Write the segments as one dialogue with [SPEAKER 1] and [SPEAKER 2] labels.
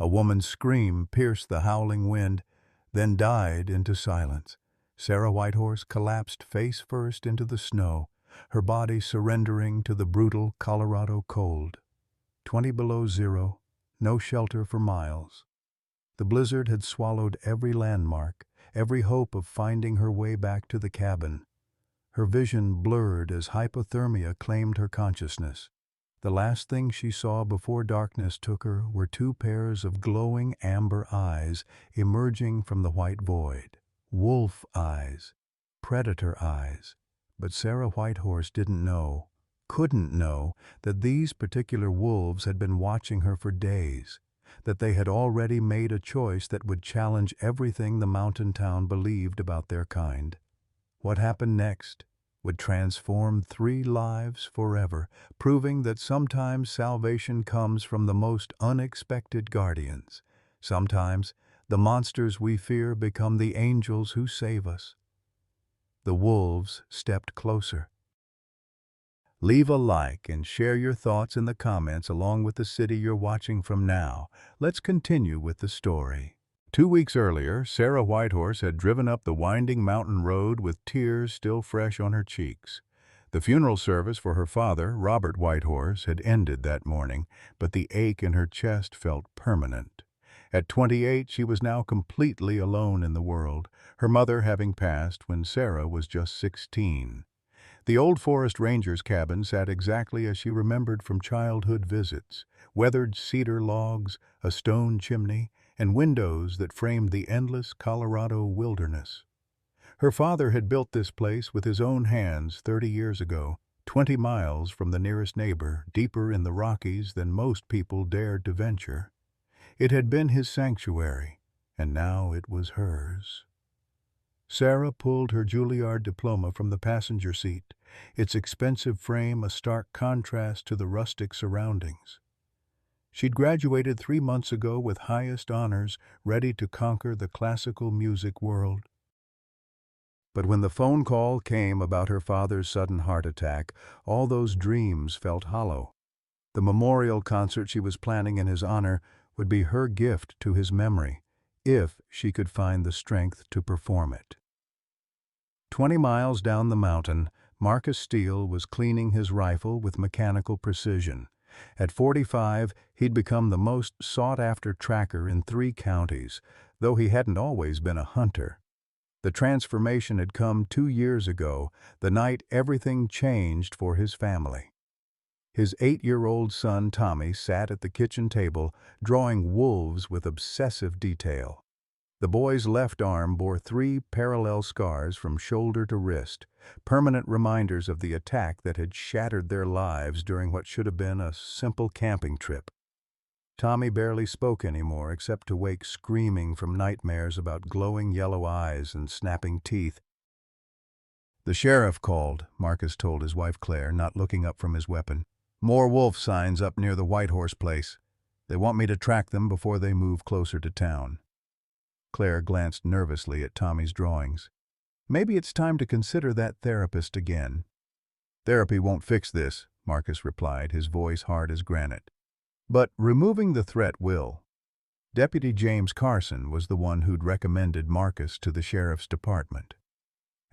[SPEAKER 1] A woman's scream pierced the howling wind, then died into silence. Sarah Whitehorse collapsed face first into the snow, her body surrendering to the brutal Colorado cold. 20 below zero, no shelter for miles. The blizzard had swallowed every landmark, every hope of finding her way back to the cabin. Her vision blurred as hypothermia claimed her consciousness. The last thing she saw before darkness took her were two pairs of glowing amber eyes emerging from the white void. Wolf eyes, predator eyes. But Sarah Whitehorse didn't know, couldn't know, that these particular wolves had been watching her for days, that they had already made a choice that would challenge everything the mountain town believed about their kind. What happened next would transform 3 lives forever, proving that sometimes salvation comes from the most unexpected guardians. Sometimes the monsters we fear become the angels who save us. The wolves stepped closer. Leave a like and share your thoughts in the comments along with the city you're watching from now. Let's continue with the story. 2 weeks earlier, Sarah Whitehorse had driven up the winding mountain road with tears still fresh on her cheeks. The funeral service for her father, Robert Whitehorse, had ended that morning, but the ache in her chest felt permanent. At 28, she was now completely alone in the world, her mother having passed when Sarah was just 16. The old Forest Ranger's cabin sat exactly as she remembered from childhood visits: weathered cedar logs, a stone chimney, and windows that framed the endless Colorado wilderness. Her father had built this place with his own hands 30 years ago, 20 miles from the nearest neighbor, deeper in the Rockies than most people dared to venture. It had been his sanctuary, and now it was hers. Sarah pulled her Juilliard diploma from the passenger seat, its expensive frame a stark contrast to the rustic surroundings. She'd graduated 3 months ago with highest honors, ready to conquer the classical music world. But when the phone call came about her father's sudden heart attack, all those dreams felt hollow. The memorial concert she was planning in his honor would be her gift to his memory, if she could find the strength to perform it. 20 miles down the mountain, Marcus Steele was cleaning his rifle with mechanical precision. At 45, he'd become the most sought-after tracker in 3 counties, though he hadn't always been a hunter. The transformation had come 2 years ago, the night everything changed for his family. His 8-year-old son Tommy sat at the kitchen table, drawing wolves with obsessive detail. The boy's left arm bore 3 parallel scars from shoulder to wrist, permanent reminders of the attack that had shattered their lives during what should have been a simple camping trip. Tommy barely spoke anymore, except to wake screaming from nightmares about glowing yellow eyes and snapping teeth. "The sheriff called," Marcus told his wife Claire, not looking up from his weapon. "More wolf signs up near the Whitehorse place. They want me to track them before they move closer to town." Claire glanced nervously at Tommy's drawings. "Maybe it's time to consider that therapist again." "Therapy won't fix this," Marcus replied, his voice hard as granite. "But removing the threat will." Deputy James Carson was the one who'd recommended Marcus to the sheriff's department.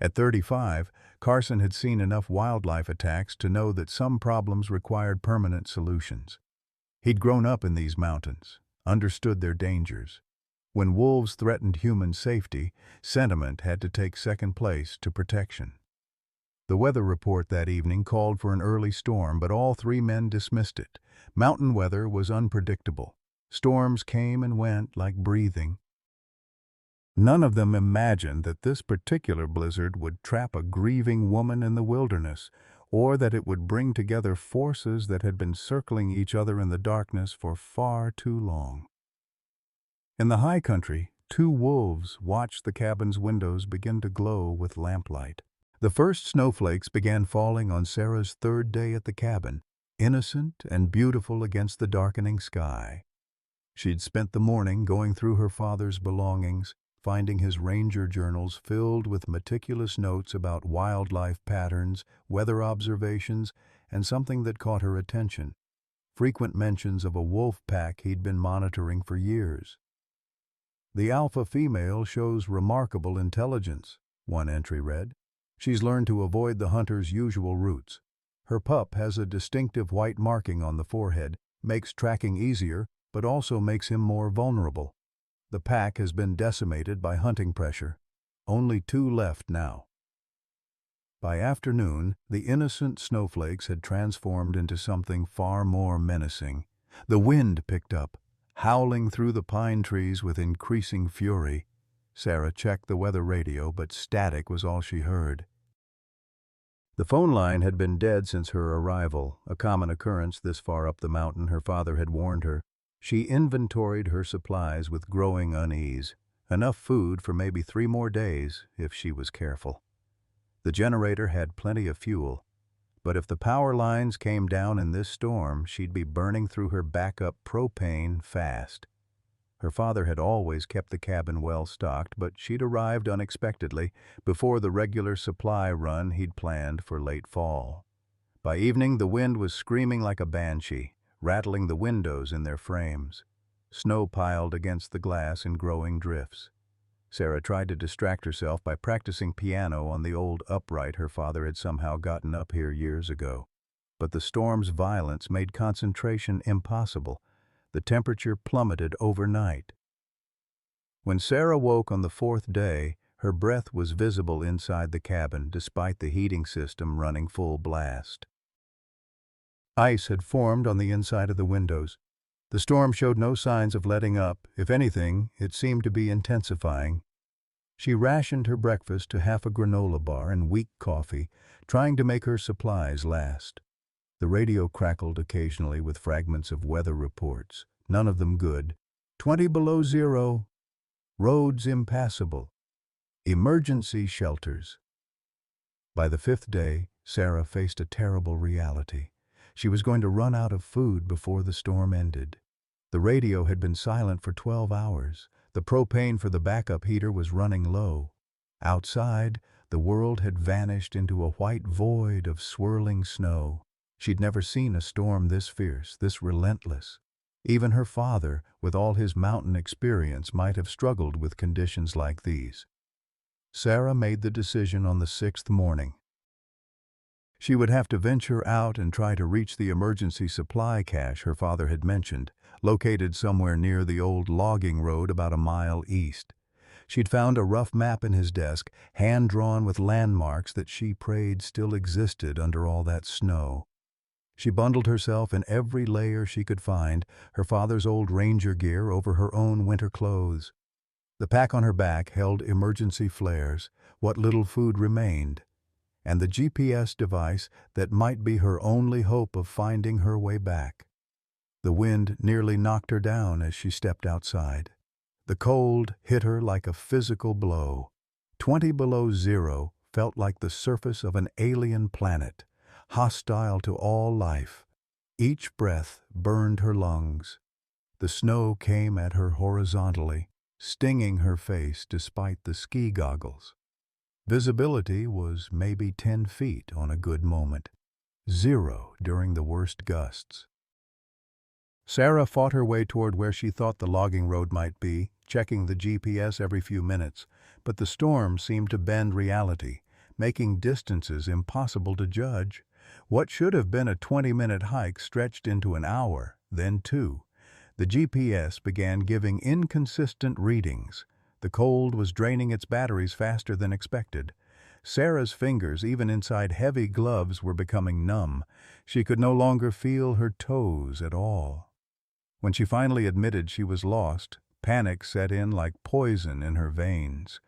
[SPEAKER 1] At 35, Carson had seen enough wildlife attacks to know that some problems required permanent solutions. He'd grown up in these mountains, understood their dangers. When wolves threatened human safety, sentiment had to take second place to protection. The weather report that evening called for an early storm, but all 3 men dismissed it. Mountain weather was unpredictable. Storms came and went like breathing. None of them imagined that this particular blizzard would trap a grieving woman in the wilderness, or that it would bring together forces that had been circling each other in the darkness for far too long. In the high country, 2 wolves watched the cabin's windows begin to glow with lamplight. The first snowflakes began falling on Sarah's 3rd day at the cabin, innocent and beautiful against the darkening sky. She'd spent the morning going through her father's belongings, finding his ranger journals filled with meticulous notes about wildlife patterns, weather observations, and something that caught her attention: frequent mentions of a wolf pack he'd been monitoring for years. "The alpha female shows remarkable intelligence," one entry read. "She's learned to avoid the hunter's usual routes. Her pup has a distinctive white marking on the forehead, makes tracking easier, but also makes him more vulnerable. The pack has been decimated by hunting pressure. Only 2 left now." By afternoon, the innocent snowflakes had transformed into something far more menacing. The wind picked up, howling through the pine trees with increasing fury. Sarah checked the weather radio, but static was all she heard. The phone line had been dead since her arrival, a common occurrence this far up the mountain. Her father had warned her. She inventoried her supplies with growing unease. Enough food for maybe 3 more days, if she was careful. The generator had plenty of fuel, but if the power lines came down in this storm, she'd be burning through her backup propane fast. Her father had always kept the cabin well stocked, but she'd arrived unexpectedly, before the regular supply run he'd planned for late fall. By evening, the wind was screaming like a banshee, rattling the windows in their frames. Snow piled against the glass in growing drifts. Sarah tried to distract herself by practicing piano on the old upright her father had somehow gotten up here years ago. But the storm's violence made concentration impossible. The temperature plummeted overnight. When Sarah woke on the 4th day, her breath was visible inside the cabin despite the heating system running full blast. Ice had formed on the inside of the windows. The storm showed no signs of letting up. If anything, it seemed to be intensifying. She rationed her breakfast to half a granola bar and weak coffee, trying to make her supplies last. The radio crackled occasionally with fragments of weather reports, none of them good. 20 below zero. Roads impassable. Emergency shelters. By the 5th day, Sarah faced a terrible reality. She was going to run out of food before the storm ended. The radio had been silent for 12 hours. The propane for the backup heater was running low. Outside, the world had vanished into a white void of swirling snow. She'd never seen a storm this fierce, this relentless. Even her father, with all his mountain experience, might have struggled with conditions like these. Sarah made the decision on the 6th morning. She would have to venture out and try to reach the emergency supply cache her father had mentioned, located somewhere near the old logging road about a mile east. She'd found a rough map in his desk, hand-drawn with landmarks that she prayed still existed under all that snow. She bundled herself in every layer she could find, her father's old ranger gear over her own winter clothes. The pack on her back held emergency flares, what little food remained, and the GPS device that might be her only hope of finding her way back. The wind nearly knocked her down as she stepped outside. The cold hit her like a physical blow. 20 below zero felt like the surface of an alien planet, hostile to all life. Each breath burned her lungs. The snow came at her horizontally, stinging her face despite the ski goggles. Visibility was maybe 10 feet on a good moment. 0 during the worst gusts. Sarah fought her way toward where she thought the logging road might be, checking the GPS every few minutes, but the storm seemed to bend reality, making distances impossible to judge. What should have been a 20-minute hike stretched into an hour, then 2. The GPS began giving inconsistent readings. The cold was draining its batteries faster than expected. Sarah's fingers, even inside heavy gloves, were becoming numb. She could no longer feel her toes at all. When she finally admitted she was lost, panic set in like poison in her veins.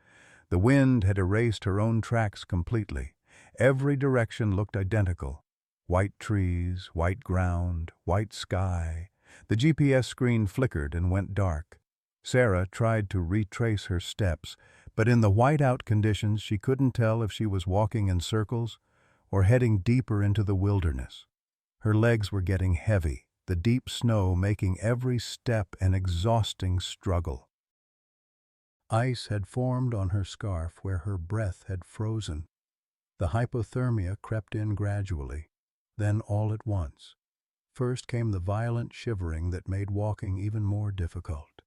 [SPEAKER 1] The wind had erased her own tracks completely. Every direction looked identical. White trees, white ground, white sky. The GPS screen flickered and went dark. Sarah tried to retrace her steps, but in the whiteout conditions she couldn't tell if she was walking in circles or heading deeper into the wilderness. Her legs were getting heavy, the deep snow making every step an exhausting struggle. Ice had formed on her scarf where her breath had frozen. The hypothermia crept in gradually, then all at once. First came the violent shivering that made walking even more difficult.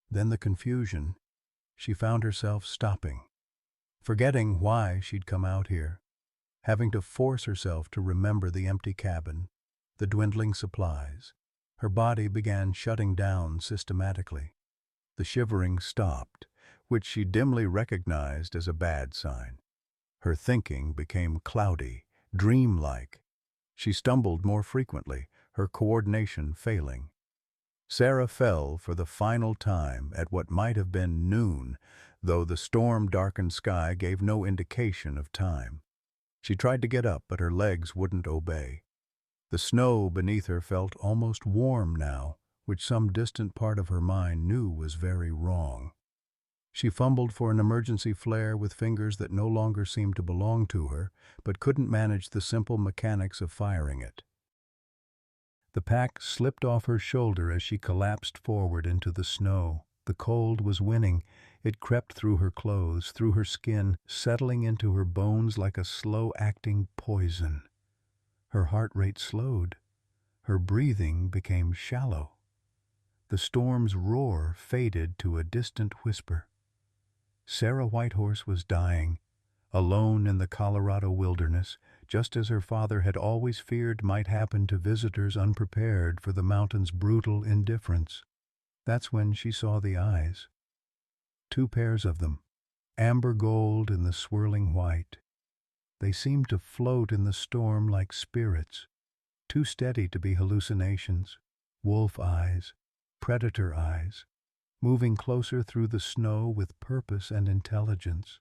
[SPEAKER 1] Then the confusion. She found herself stopping, forgetting why she'd come out here, having to force herself to remember the empty cabin, the dwindling supplies. Her body began shutting down systematically. The shivering stopped, which she dimly recognized as a bad sign. Her thinking became cloudy, dreamlike. She stumbled more frequently, her coordination failing. Sarah fell for the final time at what might have been noon, though the storm-darkened sky gave no indication of time. She tried to get up, but her legs wouldn't obey. The snow beneath her felt almost warm now, which some distant part of her mind knew was very wrong. She fumbled for an emergency flare with fingers that no longer seemed to belong to her, but couldn't manage the simple mechanics of firing it. The pack slipped off her shoulder as she collapsed forward into the snow. The cold was winning. It crept through her clothes, through her skin, settling into her bones like a slow-acting poison. Her heart rate slowed. Her breathing became shallow. The storm's roar faded to a distant whisper. Sarah Whitehorse was dying, alone in the Colorado wilderness, just as her father had always feared might happen to visitors unprepared for the mountain's brutal indifference. That's when she saw the eyes. 2 pairs of them, amber gold in the swirling white. They seemed to float in the storm like spirits, too steady to be hallucinations. Wolf eyes, predator eyes, moving closer through the snow with purpose and intelligence.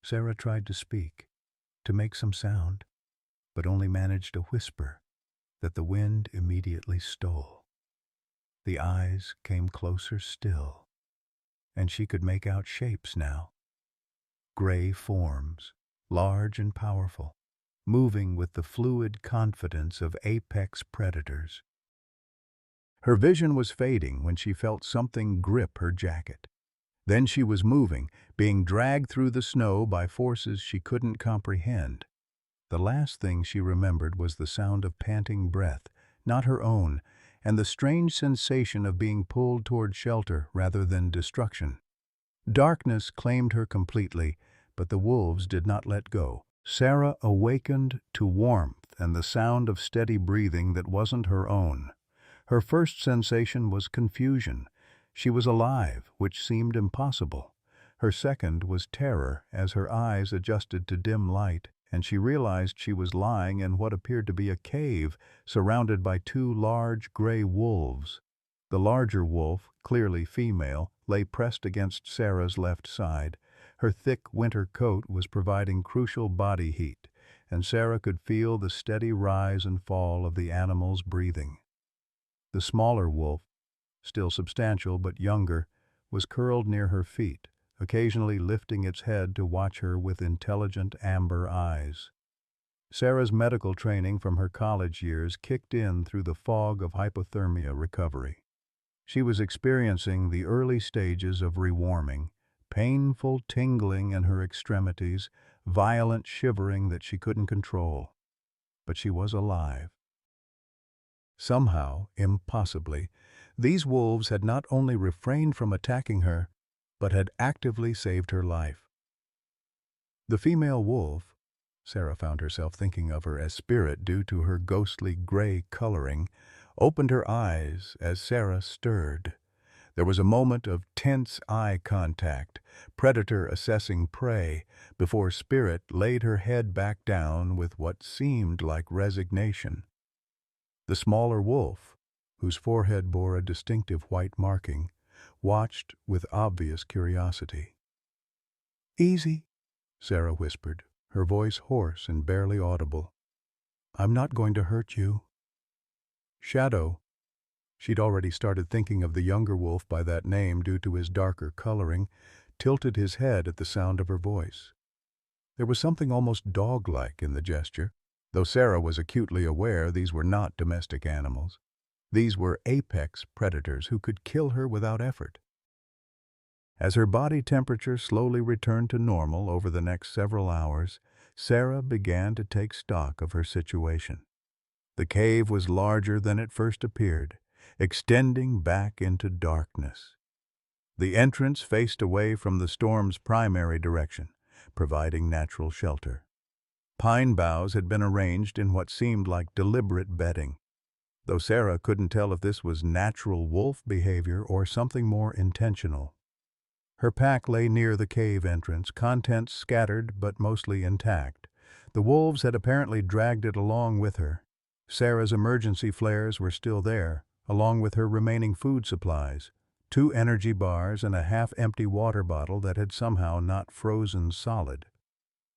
[SPEAKER 1] Sarah tried to speak, to make some sound, but only managed a whisper that the wind immediately stole. The eyes came closer still, and she could make out shapes now. Gray forms, large and powerful, moving with the fluid confidence of apex predators. Her vision was fading when she felt something grip her jacket. Then she was moving, being dragged through the snow by forces she couldn't comprehend. The last thing she remembered was the sound of panting breath, not her own, and the strange sensation of being pulled toward shelter rather than destruction. Darkness claimed her completely, but the wolves did not let go. Sarah awakened to warmth and the sound of steady breathing that wasn't her own. Her first sensation was confusion. She was alive, which seemed impossible. Her second was terror as her eyes adjusted to dim light, and she realized she was lying in what appeared to be a cave, surrounded by 2 large gray wolves. The larger wolf, clearly female, lay pressed against Sarah's left side. Her thick winter coat was providing crucial body heat, and Sarah could feel the steady rise and fall of the animal's breathing. The smaller wolf, still substantial but younger, was curled near her feet, occasionally lifting its head to watch her with intelligent amber eyes. Sarah's medical training from her college years kicked in through the fog of hypothermia recovery. She was experiencing the early stages of rewarming, painful tingling in her extremities, violent shivering that she couldn't control. But she was alive. Somehow, impossibly, these wolves had not only refrained from attacking her, but had actively saved her life. The female wolf, Sarah found herself thinking of her as spirit due to her ghostly gray coloring, opened her eyes as Sarah stirred. There was a moment of tense eye contact, predator assessing prey, before Spirit laid her head back down with what seemed like resignation. The smaller wolf, whose forehead bore a distinctive white marking, watched with obvious curiosity. "Easy," Sarah whispered, her voice hoarse and barely audible. "I'm not going to hurt you." Shadow, she'd already started thinking of the younger wolf by that name due to his darker coloring, tilted his head at the sound of her voice. There was something almost dog-like in the gesture, though Sarah was acutely aware these were not domestic animals. These were apex predators who could kill her without effort. As her body temperature slowly returned to normal over the next several hours, Sarah began to take stock of her situation. The cave was larger than it first appeared, extending back into darkness. The entrance faced away from the storm's primary direction, providing natural shelter. Pine boughs had been arranged in what seemed like deliberate bedding, though Sarah couldn't tell if this was natural wolf behavior or something more intentional. Her pack lay near the cave entrance, contents scattered but mostly intact. The wolves had apparently dragged it along with her. Sarah's emergency flares were still there, along with her remaining food supplies, 2 energy bars and a half-empty water bottle that had somehow not frozen solid.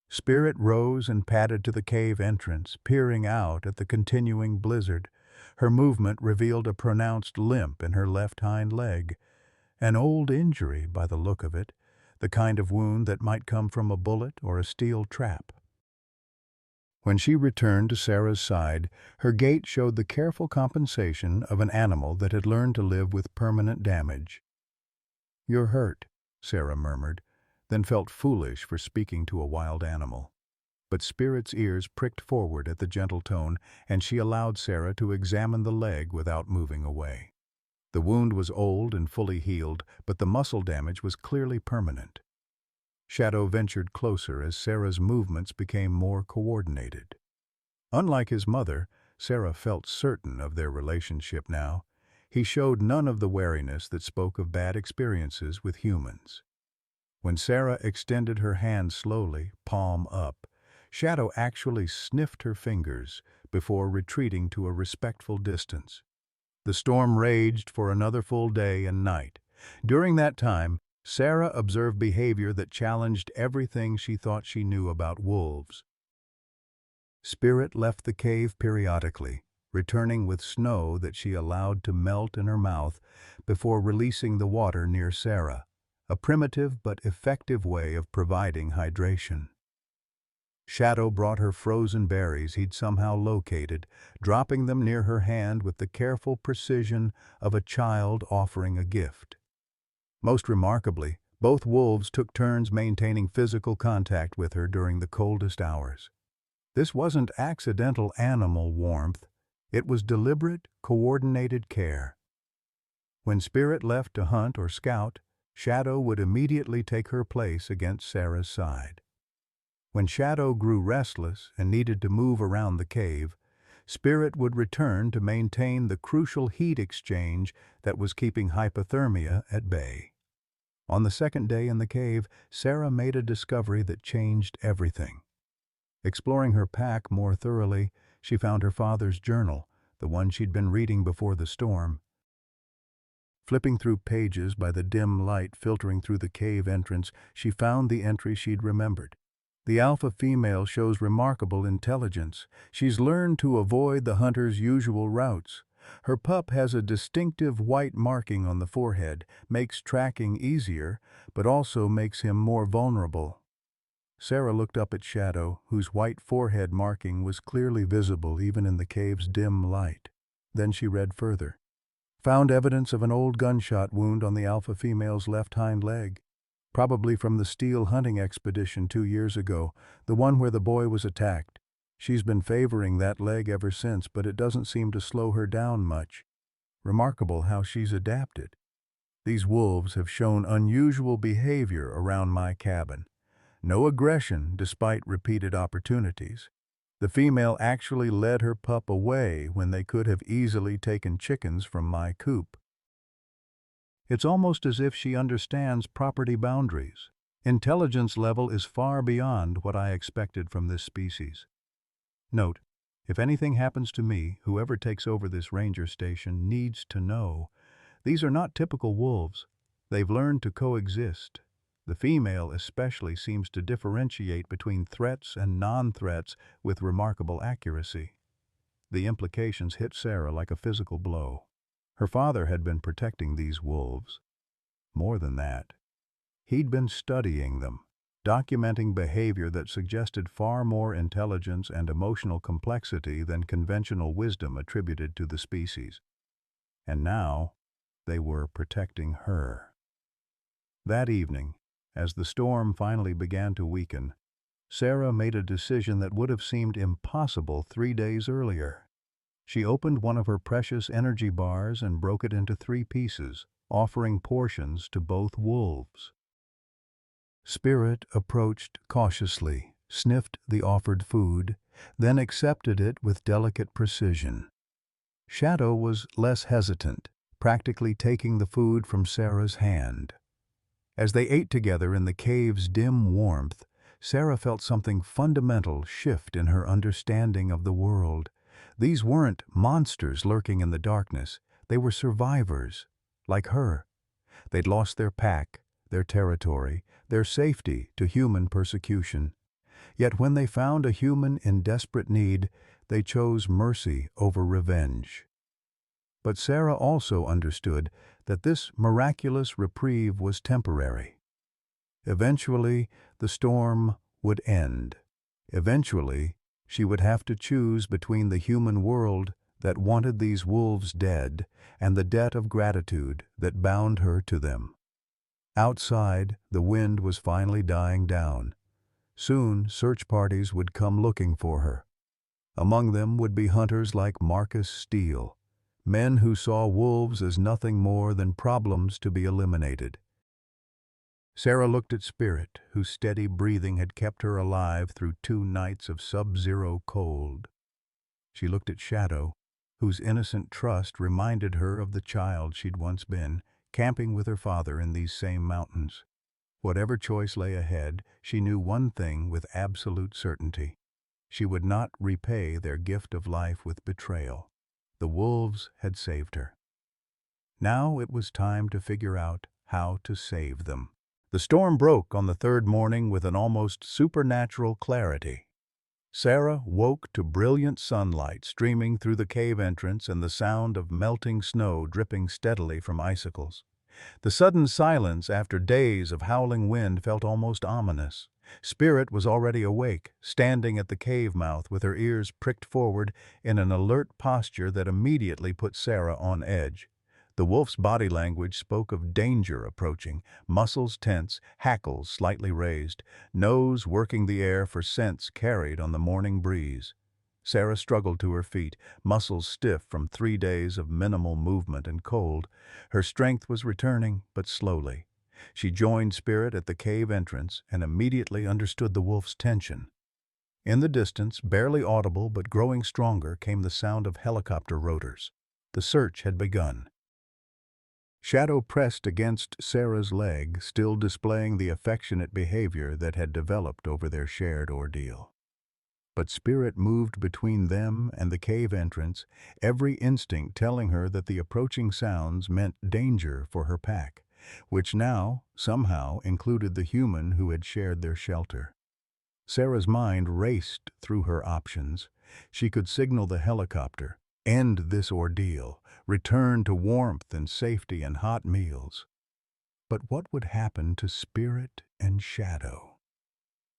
[SPEAKER 1] Spirit rose and padded to the cave entrance, peering out at the continuing blizzard. Her movement revealed a pronounced limp in her left hind leg. An old injury, by the look of it, the kind of wound that might come from a bullet or a steel trap. When she returned to Sarah's side, her gait showed the careful compensation of an animal that had learned to live with permanent damage. "You're hurt," Sarah murmured, then felt foolish for speaking to a wild animal. But Spirit's ears pricked forward at the gentle tone, and she allowed Sarah to examine the leg without moving away. The wound was old and fully healed, but the muscle damage was clearly permanent. Shadow ventured closer as Sarah's movements became more coordinated. Unlike his mother, Sarah felt certain of their relationship now. He showed none of the wariness that spoke of bad experiences with humans. When Sarah extended her hand slowly, palm up, Shadow actually sniffed her fingers before retreating to a respectful distance. The storm raged for another full day and night. During that time, Sarah observed behavior that challenged everything she thought she knew about wolves. Spirit left the cave periodically, returning with snow that she allowed to melt in her mouth before releasing the water near Sarah, a primitive but effective way of providing hydration. Shadow brought her frozen berries he'd somehow located, dropping them near her hand with the careful precision of a child offering a gift. Most remarkably, both wolves took turns maintaining physical contact with her during the coldest hours. This wasn't accidental animal warmth, it was deliberate, coordinated care. When Spirit left to hunt or scout, Shadow would immediately take her place against Sarah's side. When Shadow grew restless and needed to move around the cave, Spirit would return to maintain the crucial heat exchange that was keeping hypothermia at bay. On the second day in the cave, Sarah made a discovery that changed everything. Exploring her pack more thoroughly, she found her father's journal, the one she'd been reading before the storm. Flipping through pages by the dim light filtering through the cave entrance, she found the entry she'd remembered. The alpha female shows remarkable intelligence. She's learned to avoid the hunter's usual routes. Her pup has a distinctive white marking on the forehead, makes tracking easier, but also makes him more vulnerable. Sarah looked up at Shadow, whose white forehead marking was clearly visible even in the cave's dim light. Then she read further. Found evidence of an old gunshot wound on the alpha female's left hind leg. Probably from the steel hunting expedition 2 years ago, the one where the boy was attacked. She's been favoring that leg ever since, but it doesn't seem to slow her down much. Remarkable how she's adapted. These wolves have shown unusual behavior around my cabin. No aggression despite repeated opportunities. The female actually led her pup away when they could have easily taken chickens from my coop. It's almost as if she understands property boundaries. Intelligence level is far beyond what I expected from this species. Note, if anything happens to me, whoever takes over this ranger station needs to know. These are not typical wolves. They've learned to coexist. The female especially seems to differentiate between threats and non-threats with remarkable accuracy. The implications hit Sarah like a physical blow. Her father had been protecting these wolves. More than that, he'd been studying them, documenting behavior that suggested far more intelligence and emotional complexity than conventional wisdom attributed to the species. And now, they were protecting her. That evening, as the storm finally began to weaken, Sarah made a decision that would have seemed impossible 3 days earlier. She opened one of her precious energy bars and broke it into 3 pieces, offering portions to both wolves. Spirit approached cautiously, sniffed the offered food, then accepted it with delicate precision. Shadow was less hesitant, practically taking the food from Sarah's hand. As they ate together in the cave's dim warmth, Sarah felt something fundamental shift in her understanding of the world. These weren't monsters lurking in the darkness. They were survivors, like her. They'd lost their pack, their territory, their safety to human persecution. Yet when they found a human in desperate need, they chose mercy over revenge. But Sarah also understood that this miraculous reprieve was temporary. Eventually, the storm would end. Eventually, she would have to choose between the human world that wanted these wolves dead and the debt of gratitude that bound her to them. Outside, the wind was finally dying down. Soon, search parties would come looking for her. Among them would be hunters like Marcus Steele, men who saw wolves as nothing more than problems to be eliminated. Sarah looked at Spirit, whose steady breathing had kept her alive through 2 nights of sub-zero cold. She looked at Shadow, whose innocent trust reminded her of the child she'd once been, camping with her father in these same mountains. Whatever choice lay ahead, she knew one thing with absolute certainty. She would not repay their gift of life with betrayal. The wolves had saved her. Now it was time to figure out how to save them. The storm broke on the 3rd morning with an almost supernatural clarity. Sarah woke to brilliant sunlight streaming through the cave entrance and the sound of melting snow dripping steadily from icicles. The sudden silence after days of howling wind felt almost ominous. Spirit was already awake, standing at the cave mouth with her ears pricked forward in an alert posture that immediately put Sarah on edge. The wolf's body language spoke of danger approaching, muscles tense, hackles slightly raised, nose working the air for scents carried on the morning breeze. Sarah struggled to her feet, muscles stiff from 3 days of minimal movement and cold. Her strength was returning, but slowly. She joined Spirit at the cave entrance and immediately understood the wolf's tension. In the distance, barely audible but growing stronger, came the sound of helicopter rotors. The search had begun. Shadow pressed against Sarah's leg, still displaying the affectionate behavior that had developed over their shared ordeal. But Spirit moved between them and the cave entrance, every instinct telling her that the approaching sounds meant danger for her pack, which now, somehow, included the human who had shared their shelter. Sarah's mind raced through her options. She could signal the helicopter, end this ordeal, return to warmth and safety and hot meals. But what would happen to Spirit and Shadow?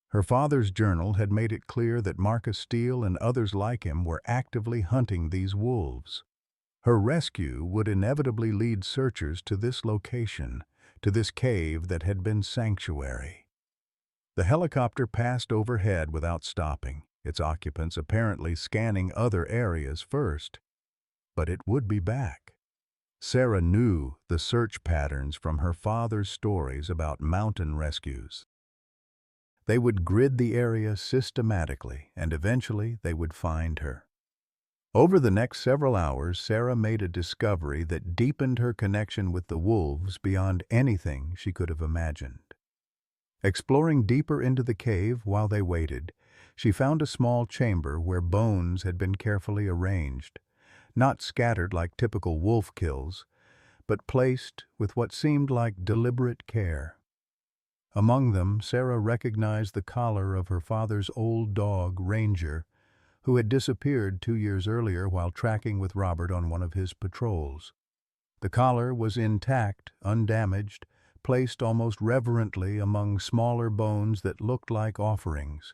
[SPEAKER 1] Her father's journal had made it clear that Marcus Steele and others like him were actively hunting these wolves. Her rescue would inevitably lead searchers to this location, to this cave that had been sanctuary. The helicopter passed overhead without stopping, its occupants apparently scanning other areas first. But it would be back. Sarah knew the search patterns from her father's stories about mountain rescues. They would grid the area systematically, and eventually they would find her. Over the next several hours, Sarah made a discovery that deepened her connection with the wolves beyond anything she could have imagined. Exploring deeper into the cave while they waited, she found a small chamber where bones had been carefully arranged, not scattered like typical wolf kills, but placed with what seemed like deliberate care. Among them, Sarah recognized the collar of her father's old dog, Ranger, who had disappeared 2 years earlier while tracking with Robert on one of his patrols. The collar was intact, undamaged, placed almost reverently among smaller bones that looked like offerings.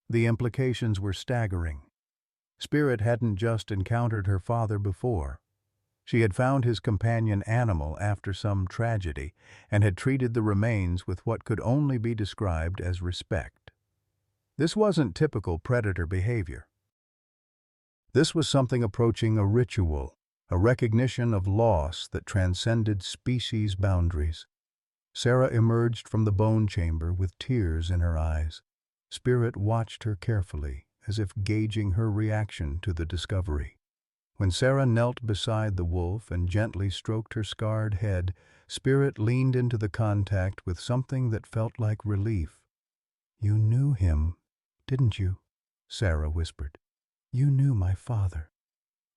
[SPEAKER 1] The implications were staggering. Spirit hadn't just encountered her father before. She had found his companion animal after some tragedy and had treated the remains with what could only be described as respect. This wasn't typical predator behavior. This was something approaching a ritual, a recognition of loss that transcended species boundaries. Sarah emerged from the bone chamber with tears in her eyes. Spirit watched her carefully, as if gauging her reaction to the discovery. When Sarah knelt beside the wolf and gently stroked her scarred head, Spirit leaned into the contact with something that felt like relief. "You knew him, didn't you?" Sarah whispered. "You knew my father."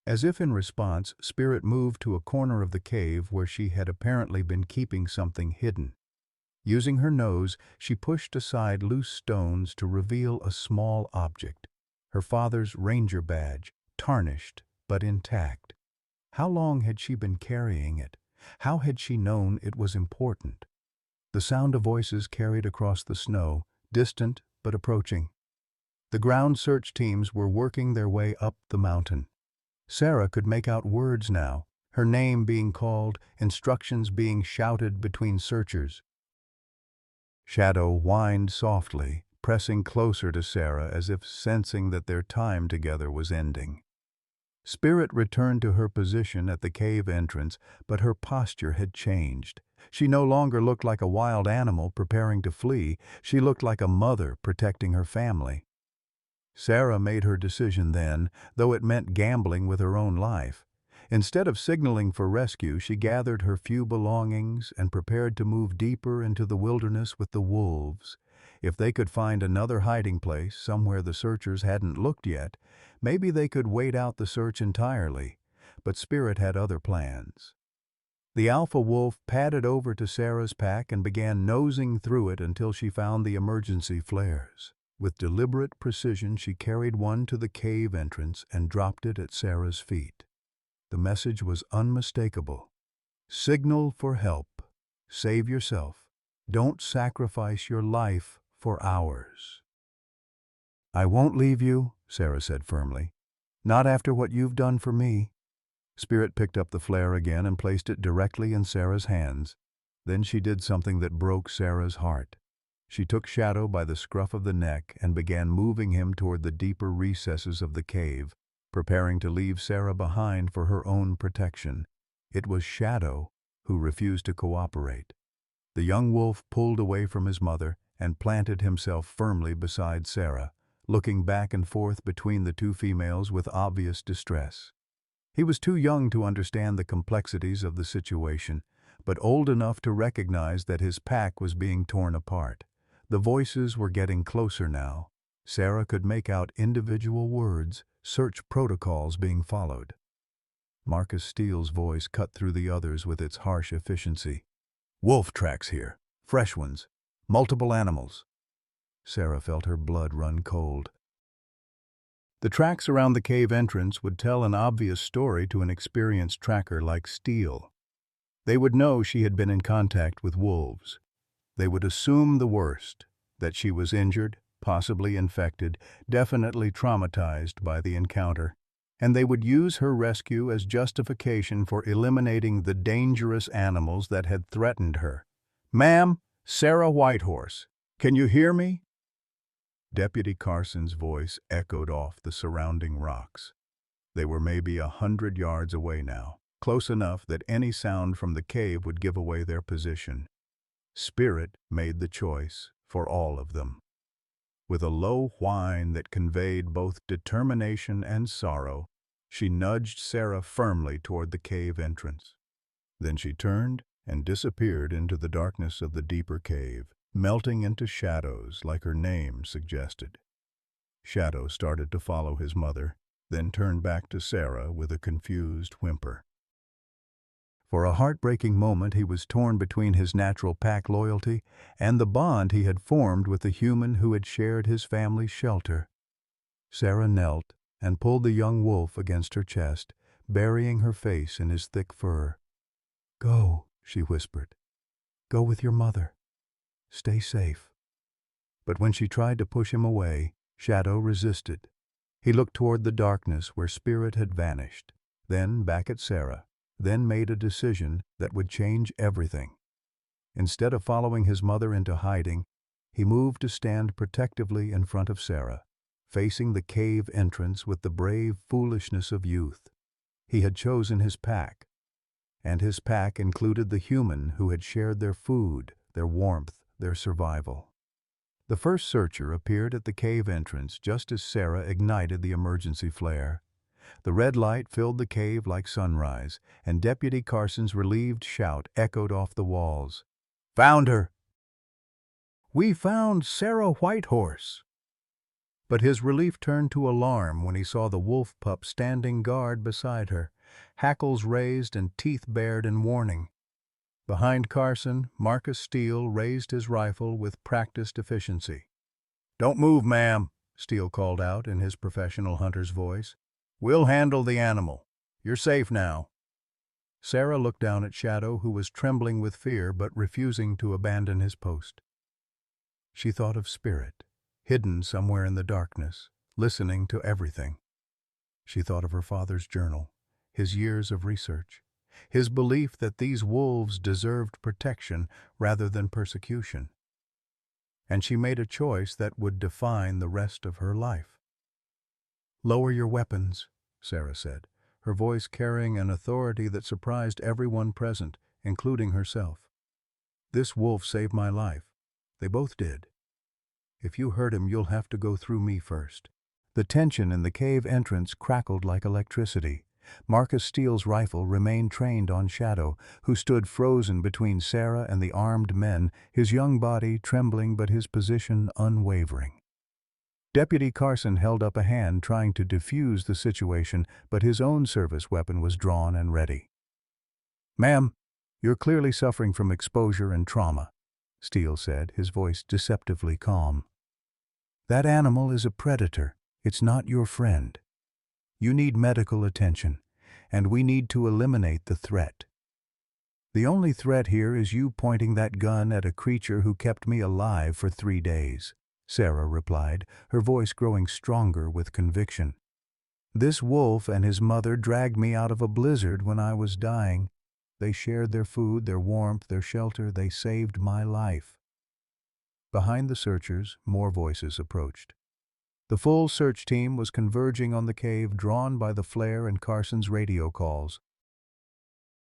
[SPEAKER 1] As if in response, Spirit moved to a corner of the cave where she had apparently been keeping something hidden. Using her nose, she pushed aside loose stones to reveal a small object, her father's ranger badge, tarnished but intact. How long had she been carrying it? How had she known it was important? The sound of voices carried across the snow, distant but approaching. The ground search teams were working their way up the mountain. Sarah could make out words now, her name being called, instructions being shouted between searchers. Shadow whined softly, pressing closer to Sarah as if sensing that their time together was ending. Spirit returned to her position at the cave entrance, but her posture had changed. She no longer looked like a wild animal preparing to flee. She looked like a mother protecting her family. Sarah made her decision then, though it meant gambling with her own life. Instead of signaling for rescue, she gathered her few belongings and prepared to move deeper into the wilderness with the wolves. If they could find another hiding place, somewhere the searchers hadn't looked yet, maybe they could wait out the search entirely. But Spirit had other plans. The alpha wolf padded over to Sarah's pack and began nosing through it until she found the emergency flares. With deliberate precision, she carried one to the cave entrance and dropped it at Sarah's feet. The message was unmistakable. Signal for help. Save yourself. Don't sacrifice your life for ours. "I won't leave you," Sarah said firmly. "Not after what you've done for me." Spirit picked up the flare again and placed it directly in Sarah's hands. Then she did something that broke Sarah's heart. She took Shadow by the scruff of the neck and began moving him toward the deeper recesses of the cave, preparing to leave Sarah behind for her own protection. It was Shadow who refused to cooperate. The young wolf pulled away from his mother and planted himself firmly beside Sarah, looking back and forth between the two females with obvious distress. He was too young to understand the complexities of the situation, but old enough to recognize that his pack was being torn apart. The voices were getting closer now. Sarah could make out individual words, search protocols being followed. Marcus Steele's voice cut through the others with its harsh efficiency. "Wolf tracks here. Fresh ones. Multiple animals." Sarah felt her blood run cold. The tracks around the cave entrance would tell an obvious story to an experienced tracker like Steele. They would know she had been in contact with wolves. They would assume the worst, that she was injured, possibly infected, definitely traumatized by the encounter, and they would use her rescue as justification for eliminating the dangerous animals that had threatened her. "Ma'am, Sarah Whitehorse, can you hear me?" Deputy Carson's voice echoed off the surrounding rocks. They were maybe 100 yards away now, close enough that any sound from the cave would give away their position. Spirit made the choice for all of them. With a low whine that conveyed both determination and sorrow, she nudged Sarah firmly toward the cave entrance. Then she turned and disappeared into the darkness of the deeper cave, melting into shadows like her name suggested. Shadow started to follow his mother, then turned back to Sarah with a confused whimper. For a heartbreaking moment he was torn between his natural pack loyalty and the bond he had formed with the human who had shared his family's shelter. Sarah knelt and pulled the young wolf against her chest, burying her face in his thick fur. "Go," she whispered. "Go with your mother. Stay safe." But when she tried to push him away, Shadow resisted. He looked toward the darkness where Spirit had vanished, then back at Sarah, then made a decision that would change everything. Instead of following his mother into hiding, he moved to stand protectively in front of Sarah, facing the cave entrance with the brave foolishness of youth. He had chosen his pack, and his pack included the human who had shared their food, their warmth, their survival. The first searcher appeared at the cave entrance just as Sarah ignited the emergency flare. The red light filled the cave like sunrise, and Deputy Carson's relieved shout echoed off the walls. "Found her! We found Sarah Whitehorse!" But his relief turned to alarm when he saw the wolf pup standing guard beside her, hackles raised and teeth bared in warning. Behind Carson, Marcus Steele raised his rifle with practiced efficiency. "Don't move, ma'am," Steele called out in his professional hunter's voice. "We'll handle the animal. You're safe now." Sarah looked down at Shadow, who was trembling with fear but refusing to abandon his post. She thought of Spirit, hidden somewhere in the darkness, listening to everything. She thought of her father's journal, his years of research, his belief that these wolves deserved protection rather than persecution. And she made a choice that would define the rest of her life. "Lower your weapons," Sarah said, her voice carrying an authority that surprised everyone present, including herself. "This wolf saved my life. They both did. If you hurt him, you'll have to go through me first." The tension in the cave entrance crackled like electricity. Marcus Steele's rifle remained trained on Shadow, who stood frozen between Sarah and the armed men, his young body trembling but his position unwavering. Deputy Carson held up a hand trying to defuse the situation, but his own service weapon was drawn and ready. "Ma'am, you're clearly suffering from exposure and trauma," Steele said, his voice deceptively calm. "That animal is a predator. It's not your friend. You need medical attention, and we need to eliminate the threat. The only threat here is you pointing that gun at a creature who kept me alive for 3 days," Sarah replied, her voice growing stronger with conviction. "This wolf and his mother dragged me out of a blizzard when I was dying. They shared their food, their warmth, their shelter. They saved my life." Behind the searchers, more voices approached. The full search team was converging on the cave, drawn by the flare and Carson's radio calls.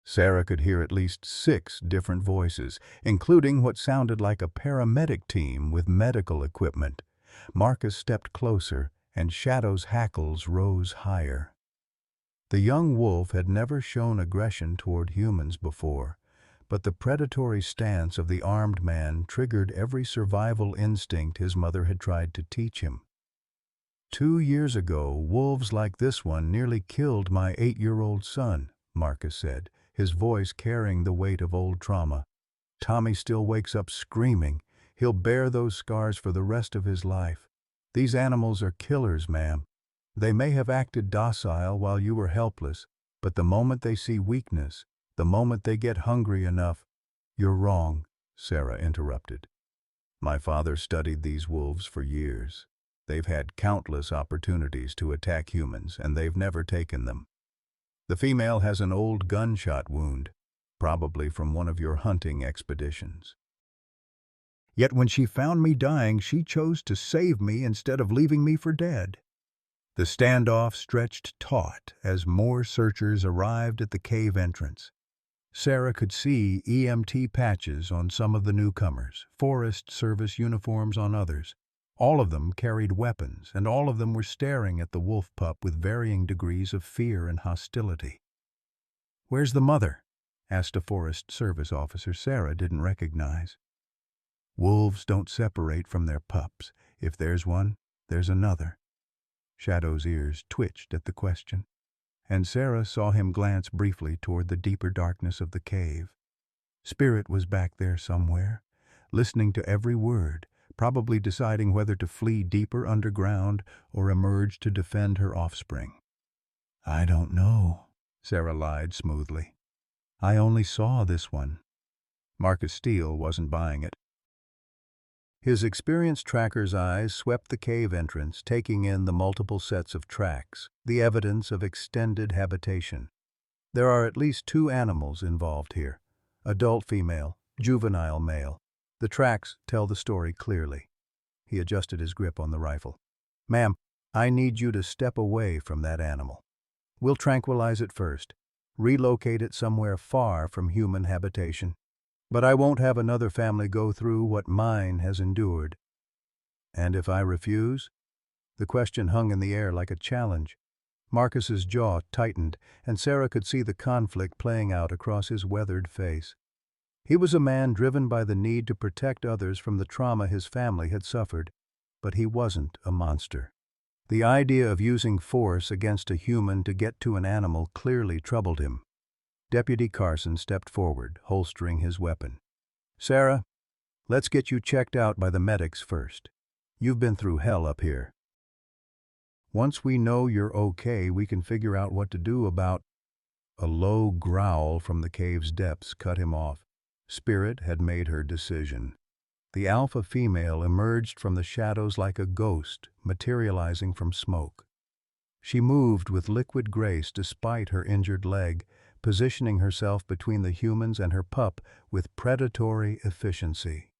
[SPEAKER 1] Sarah could hear at least 6 different voices, including what sounded like a paramedic team with medical equipment. Marcus stepped closer, and Shadow's hackles rose higher. The young wolf had never shown aggression toward humans before, but the predatory stance of the armed man triggered every survival instinct his mother had tried to teach him. 2 years ago, wolves like this one nearly killed my 8-year-old son, Marcus said, his voice carrying the weight of old trauma. Tommy still wakes up screaming. He'll bear those scars for the rest of his life. These animals are killers, ma'am. They may have acted docile while you were helpless, but the moment they see weakness, the moment they get hungry enough— "You're wrong," Sarah interrupted. "My father studied these wolves for years. They've had countless opportunities to attack humans, and they've never taken them. The female has an old gunshot wound, probably from one of your hunting expeditions. Yet when she found me dying, she chose to save me instead of leaving me for dead." The standoff stretched taut as more searchers arrived at the cave entrance. Sarah could see EMT patches on some of the newcomers, Forest Service uniforms on others. All of them carried weapons, and all of them were staring at the wolf pup with varying degrees of fear and hostility. "Where's the mother?" asked a Forest Service officer Sarah didn't recognize. "Wolves don't separate from their pups. If there's one, there's another." Shadow's ears twitched at the question, and Sarah saw him glance briefly toward the deeper darkness of the cave. Spirit was back there somewhere, listening to every word, probably deciding whether to flee deeper underground or emerge to defend her offspring. "I don't know," Sarah lied smoothly. "I only saw this one." Marcus Steele wasn't buying it. His experienced tracker's eyes swept the cave entrance, taking in the multiple sets of tracks, the evidence of extended habitation. "There are at least 2 animals involved here. Adult female, juvenile male. The tracks tell the story clearly." He adjusted his grip on the rifle. "Ma'am, I need you to step away from that animal. We'll tranquilize it first, relocate it somewhere far from human habitation. But I won't have another family go through what mine has endured. And if I refuse? The question hung in the air like a challenge. Marcus's jaw tightened, and Sarah could see the conflict playing out across his weathered face. He was a man driven by the need to protect others from the trauma his family had suffered, but he wasn't a monster. The idea of using force against a human to get to an animal clearly troubled him. Deputy Carson stepped forward, holstering his weapon. "Sarah, let's get you checked out by the medics first. You've been through hell up here. Once we know you're okay, we can figure out what to do about—" A low growl from the cave's depths cut him off. Spirit had made her decision. The alpha female emerged from the shadows like a ghost, materializing from smoke. She moved with liquid grace despite her injured leg, positioning herself between the humans and her pup with predatory efficiency.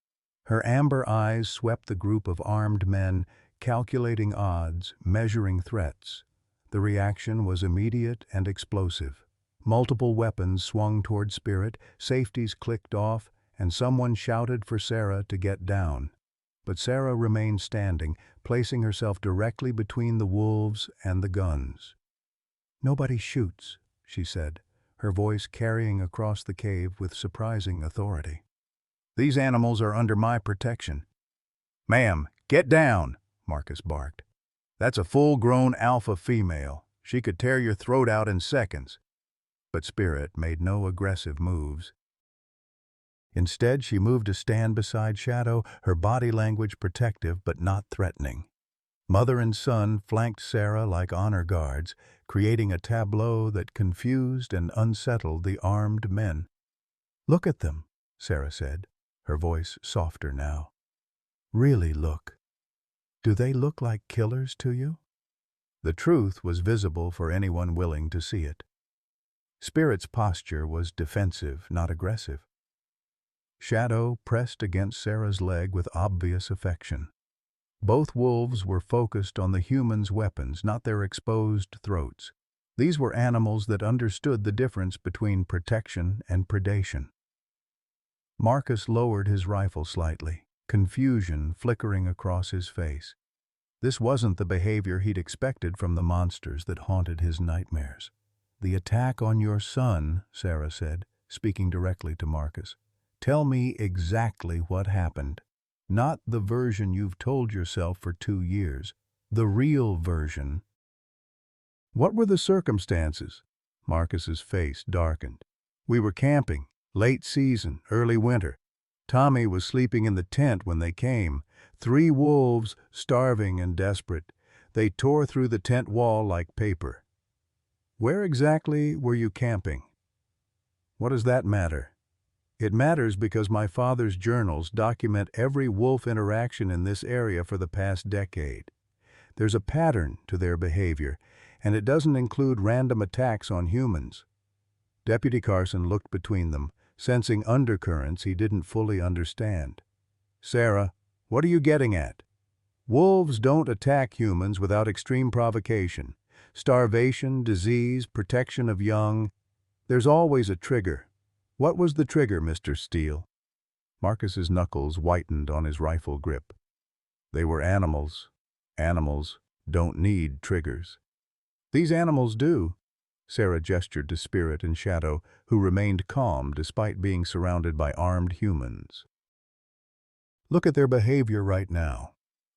[SPEAKER 1] Her amber eyes swept the group of armed men, calculating odds, measuring threats. The reaction was immediate and explosive. Multiple weapons swung toward Spirit, safeties clicked off, and someone shouted for Sarah to get down. But Sarah remained standing, placing herself directly between the wolves and the guns. "Nobody shoots," she said, her voice carrying across the cave with surprising authority. "These animals are under my protection." "Ma'am, get down," Marcus barked. "That's a full-grown alpha female. She could tear your throat out in seconds." But Spirit made no aggressive moves. Instead, she moved to stand beside Shadow, her body language protective but not threatening. Mother and son flanked Sarah like honor guards, creating a tableau that confused and unsettled the armed men. "Look at them," Sarah said, her voice softer now. "Really look. Do they look like killers to you?" The truth was visible for anyone willing to see it. Spirit's posture was defensive, not aggressive. Shadow pressed against Sarah's leg with obvious affection. Both wolves were focused on the humans' weapons, not their exposed throats. These were animals that understood the difference between protection and predation. Marcus lowered his rifle slightly, confusion flickering across his face. This wasn't the behavior he'd expected from the monsters that haunted his nightmares. "The attack on your son," Sarah said, speaking directly to Marcus. "Tell me exactly what happened. Not the version you've told yourself for 2 years. The real version." "What were the circumstances?" Marcus's face darkened. "We were camping, late season, early winter. Tommy was sleeping in the tent when they came. 3 wolves, starving and desperate. They tore through the tent wall like paper." "Where exactly were you camping?" "What does that matter?" "It matters because my father's journals document every wolf interaction in this area for the past decade. There's a pattern to their behavior, and it doesn't include random attacks on humans." Deputy Carson looked between them, sensing undercurrents he didn't fully understand. "Sarah, what are you getting at?" "Wolves don't attack humans without extreme provocation. Starvation, disease, protection of young. There's always a trigger. What was the trigger, Mr. Steele?" Marcus's knuckles whitened on his rifle grip. "They were animals. Animals don't need triggers." "These animals do." Sarah gestured to Spirit and Shadow, who remained calm despite being surrounded by armed humans. "Look at their behavior right now.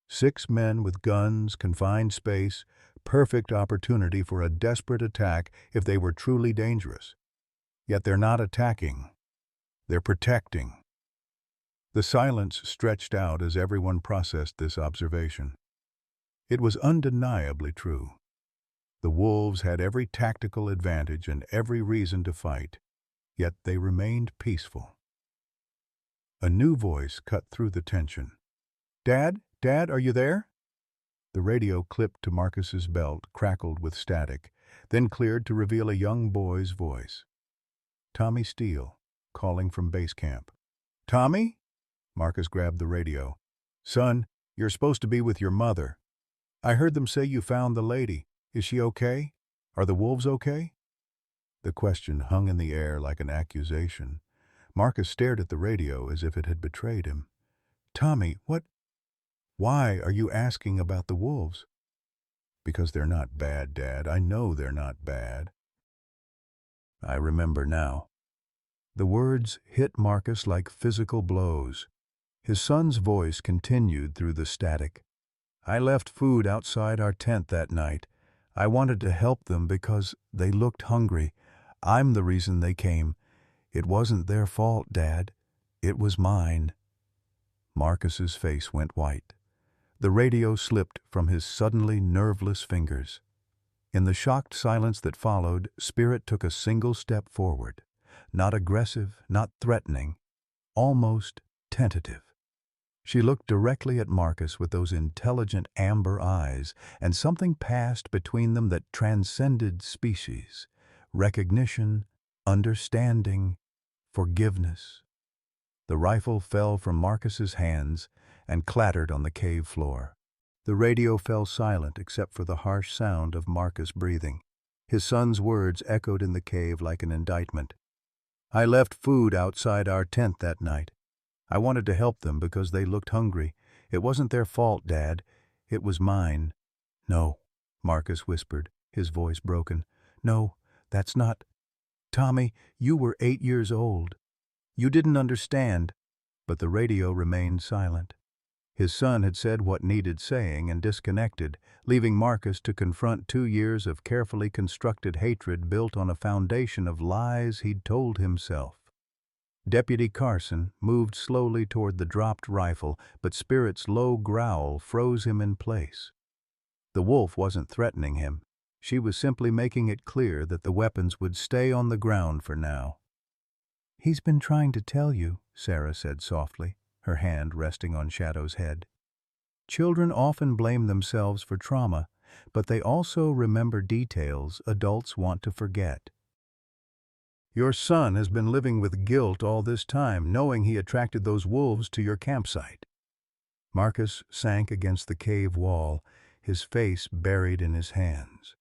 [SPEAKER 1] 6 men with guns, confined space, perfect opportunity for a desperate attack if they were truly dangerous. Yet they're not attacking. They're protecting." The silence stretched out as everyone processed this observation. It was undeniably true. The wolves had every tactical advantage and every reason to fight, yet they remained peaceful. A new voice cut through the tension. "Dad? Dad, are you there?" The radio clipped to Marcus's belt, crackled with static, then cleared to reveal a young boy's voice. Tommy Steele, calling from base camp. "Tommy?" Marcus grabbed the radio. "Son, you're supposed to be with your mother." I heard them say you found the lady. Is she okay? Are the wolves okay?" The question hung in the air like an accusation. Marcus stared at the radio as if it had betrayed him. "Tommy, what? Why are you asking about the wolves?" "Because they're not bad, Dad. I know they're not bad." I remember now. The words hit Marcus like physical blows. His son's voice continued through the static. "I left food outside our tent that night. I wanted to help them because they looked hungry. I'm the reason they came. It wasn't their fault, Dad. It was mine." Marcus's face went white. The radio slipped from his suddenly nerveless fingers. In the shocked silence that followed, Spirit took a single step forward. Not aggressive, not threatening, almost tentative. She looked directly at Marcus with those intelligent amber eyes, and something passed between them that transcended species. Recognition, understanding, forgiveness. The rifle fell from Marcus's hands and clattered on the cave floor. The radio fell silent except for the harsh sound of Marcus breathing. His son's words echoed in the cave like an indictment. "I left food outside our tent that night. I wanted to help them because they looked hungry. It wasn't their fault, Dad. It was mine." "No," Marcus whispered, his voice broken. "No, that's not. Tommy, you were 8 years old. You didn't understand." But the radio remained silent. His son had said what needed saying and disconnected, leaving Marcus to confront 2 years of carefully constructed hatred built on a foundation of lies he'd told himself. Deputy Carson moved slowly toward the dropped rifle, but Spirit's low growl froze him in place. The wolf wasn't threatening him. She was simply making it clear that the weapons would stay on the ground for now. "He's been trying to tell you," Sarah said softly, her hand resting on Shadow's head. "Children often blame themselves for trauma, but they also remember details adults want to forget. Your son has been living with guilt all this time, knowing he attracted those wolves to your campsite." Marcus sank against the cave wall, his face buried in his hands.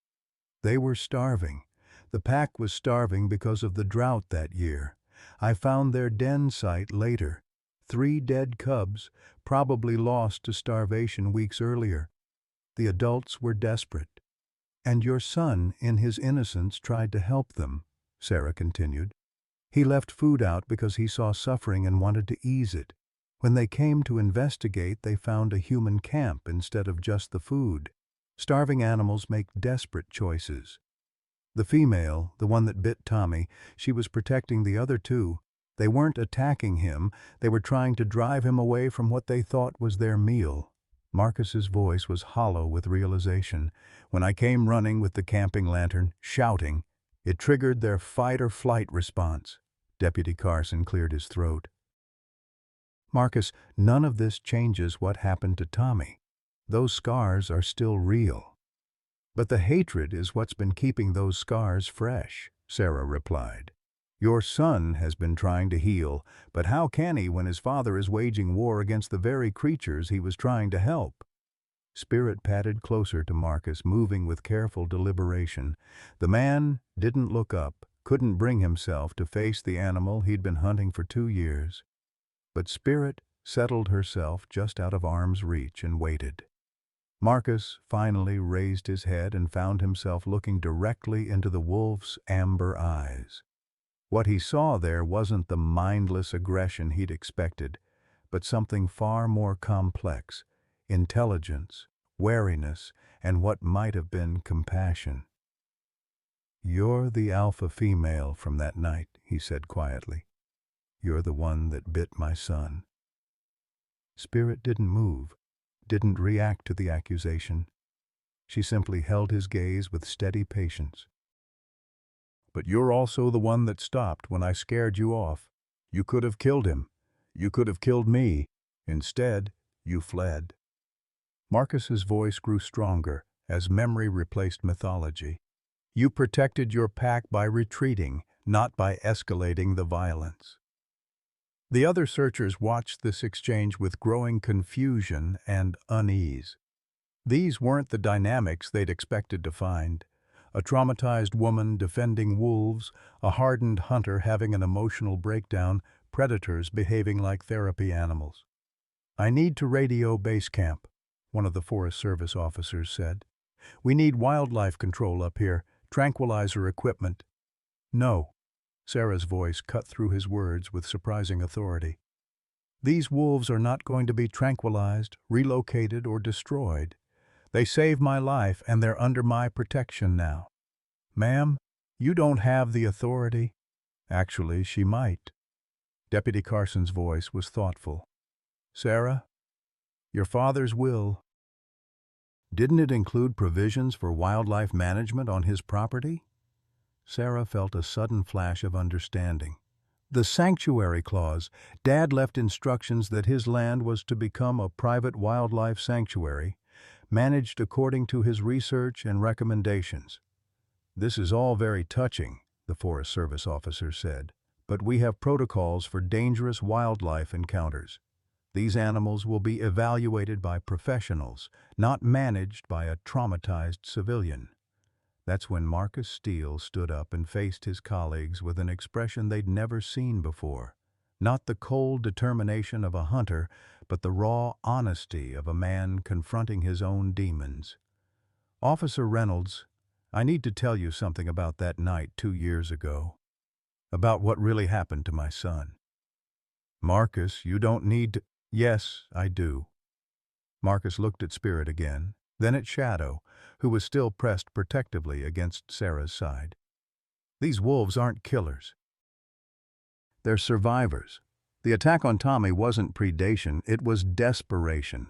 [SPEAKER 1] They were starving. The pack was starving because of the drought that year. I found their den site later. 3 dead cubs, probably lost to starvation weeks earlier. The adults were desperate. And your son, in his innocence, tried to help them, Sarah continued. He left food out because he saw suffering and wanted to ease it. When they came to investigate, they found a human camp instead of just the food. Starving animals make desperate choices. The female, the one that bit Tommy, she was protecting the other 2. They weren't attacking him, they were trying to drive him away from what they thought was their meal. Marcus's voice was hollow with realization. When I came running with the camping lantern, shouting, it triggered their fight-or-flight response. Deputy Carson cleared his throat. "Marcus, none of this changes what happened to Tommy. Those scars are still real." "But the hatred is what's been keeping those scars fresh," Sarah replied. "Your son has been trying to heal, but how can he when his father is waging war against the very creatures he was trying to help?" Spirit padded closer to Marcus, moving with careful deliberation. The man didn't look up, couldn't bring himself to face the animal he'd been hunting for 2 years. But Spirit settled herself just out of arm's reach and waited. Marcus finally raised his head and found himself looking directly into the wolf's amber eyes. What he saw there wasn't the mindless aggression he'd expected, but something far more complex: intelligence, wariness, and what might have been compassion. "You're the alpha female from that night," he said quietly. "You're the one that bit my son." Spirit didn't move, didn't react to the accusation. She simply held his gaze with steady patience. "But you're also the one that stopped when I scared you off. You could have killed him. You could have killed me. Instead, you fled." Marcus's voice grew stronger as memory replaced mythology. "You protected your pack by retreating, not by escalating the violence." The other searchers watched this exchange with growing confusion and unease. These weren't the dynamics they'd expected to find. A traumatized woman defending wolves, a hardened hunter having an emotional breakdown, predators behaving like therapy animals. "I need to radio base camp," one of the Forest Service officers said. "We need wildlife control up here, tranquilizer equipment." "No." Sarah's voice cut through his words with surprising authority. "These wolves are not going to be tranquilized, relocated, or destroyed. They saved my life and they're under my protection now." "Ma'am, you don't have the authority." Actually, she might. Deputy Carson's voice was thoughtful. "Sarah, your father's will, didn't it include provisions for wildlife management on his property?" Sarah felt a sudden flash of understanding. "The sanctuary clause. Dad left instructions that his land was to become a private wildlife sanctuary, managed according to his research and recommendations." "This is all very touching," the Forest Service officer said, "but we have protocols for dangerous wildlife encounters. These animals will be evaluated by professionals, not managed by a traumatized civilian." That's when Marcus Steele stood up and faced his colleagues with an expression they'd never seen before. Not the cold determination of a hunter, but the raw honesty of a man confronting his own demons. "Officer Reynolds, I need to tell you something about that night 2 years ago. About what really happened to my son." "Marcus, you don't need to—" "Yes, I do." Marcus looked at Spirit again, then at Shadow, who was still pressed protectively against Sarah's side. "These wolves aren't killers. They're survivors. The attack on Tommy wasn't predation, it was desperation.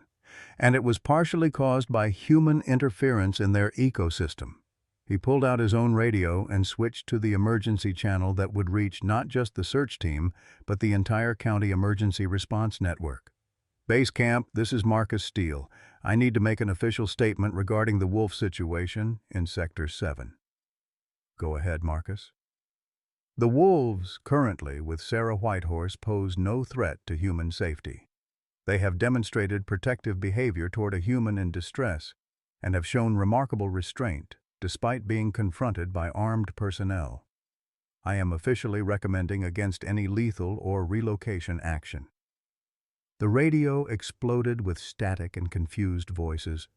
[SPEAKER 1] And it was partially caused by human interference in their ecosystem." He pulled out his own radio and switched to the emergency channel that would reach not just the search team, but the entire county emergency response network. "Base camp, this is Marcus Steele. I need to make an official statement regarding the wolf situation in Sector 7. "Go ahead, Marcus." "The wolves currently with Sarah Whitehorse pose no threat to human safety. They have demonstrated protective behavior toward a human in distress and have shown remarkable restraint, despite being confronted by armed personnel. I am officially recommending against any lethal or relocation action." The radio exploded with static and confused voices.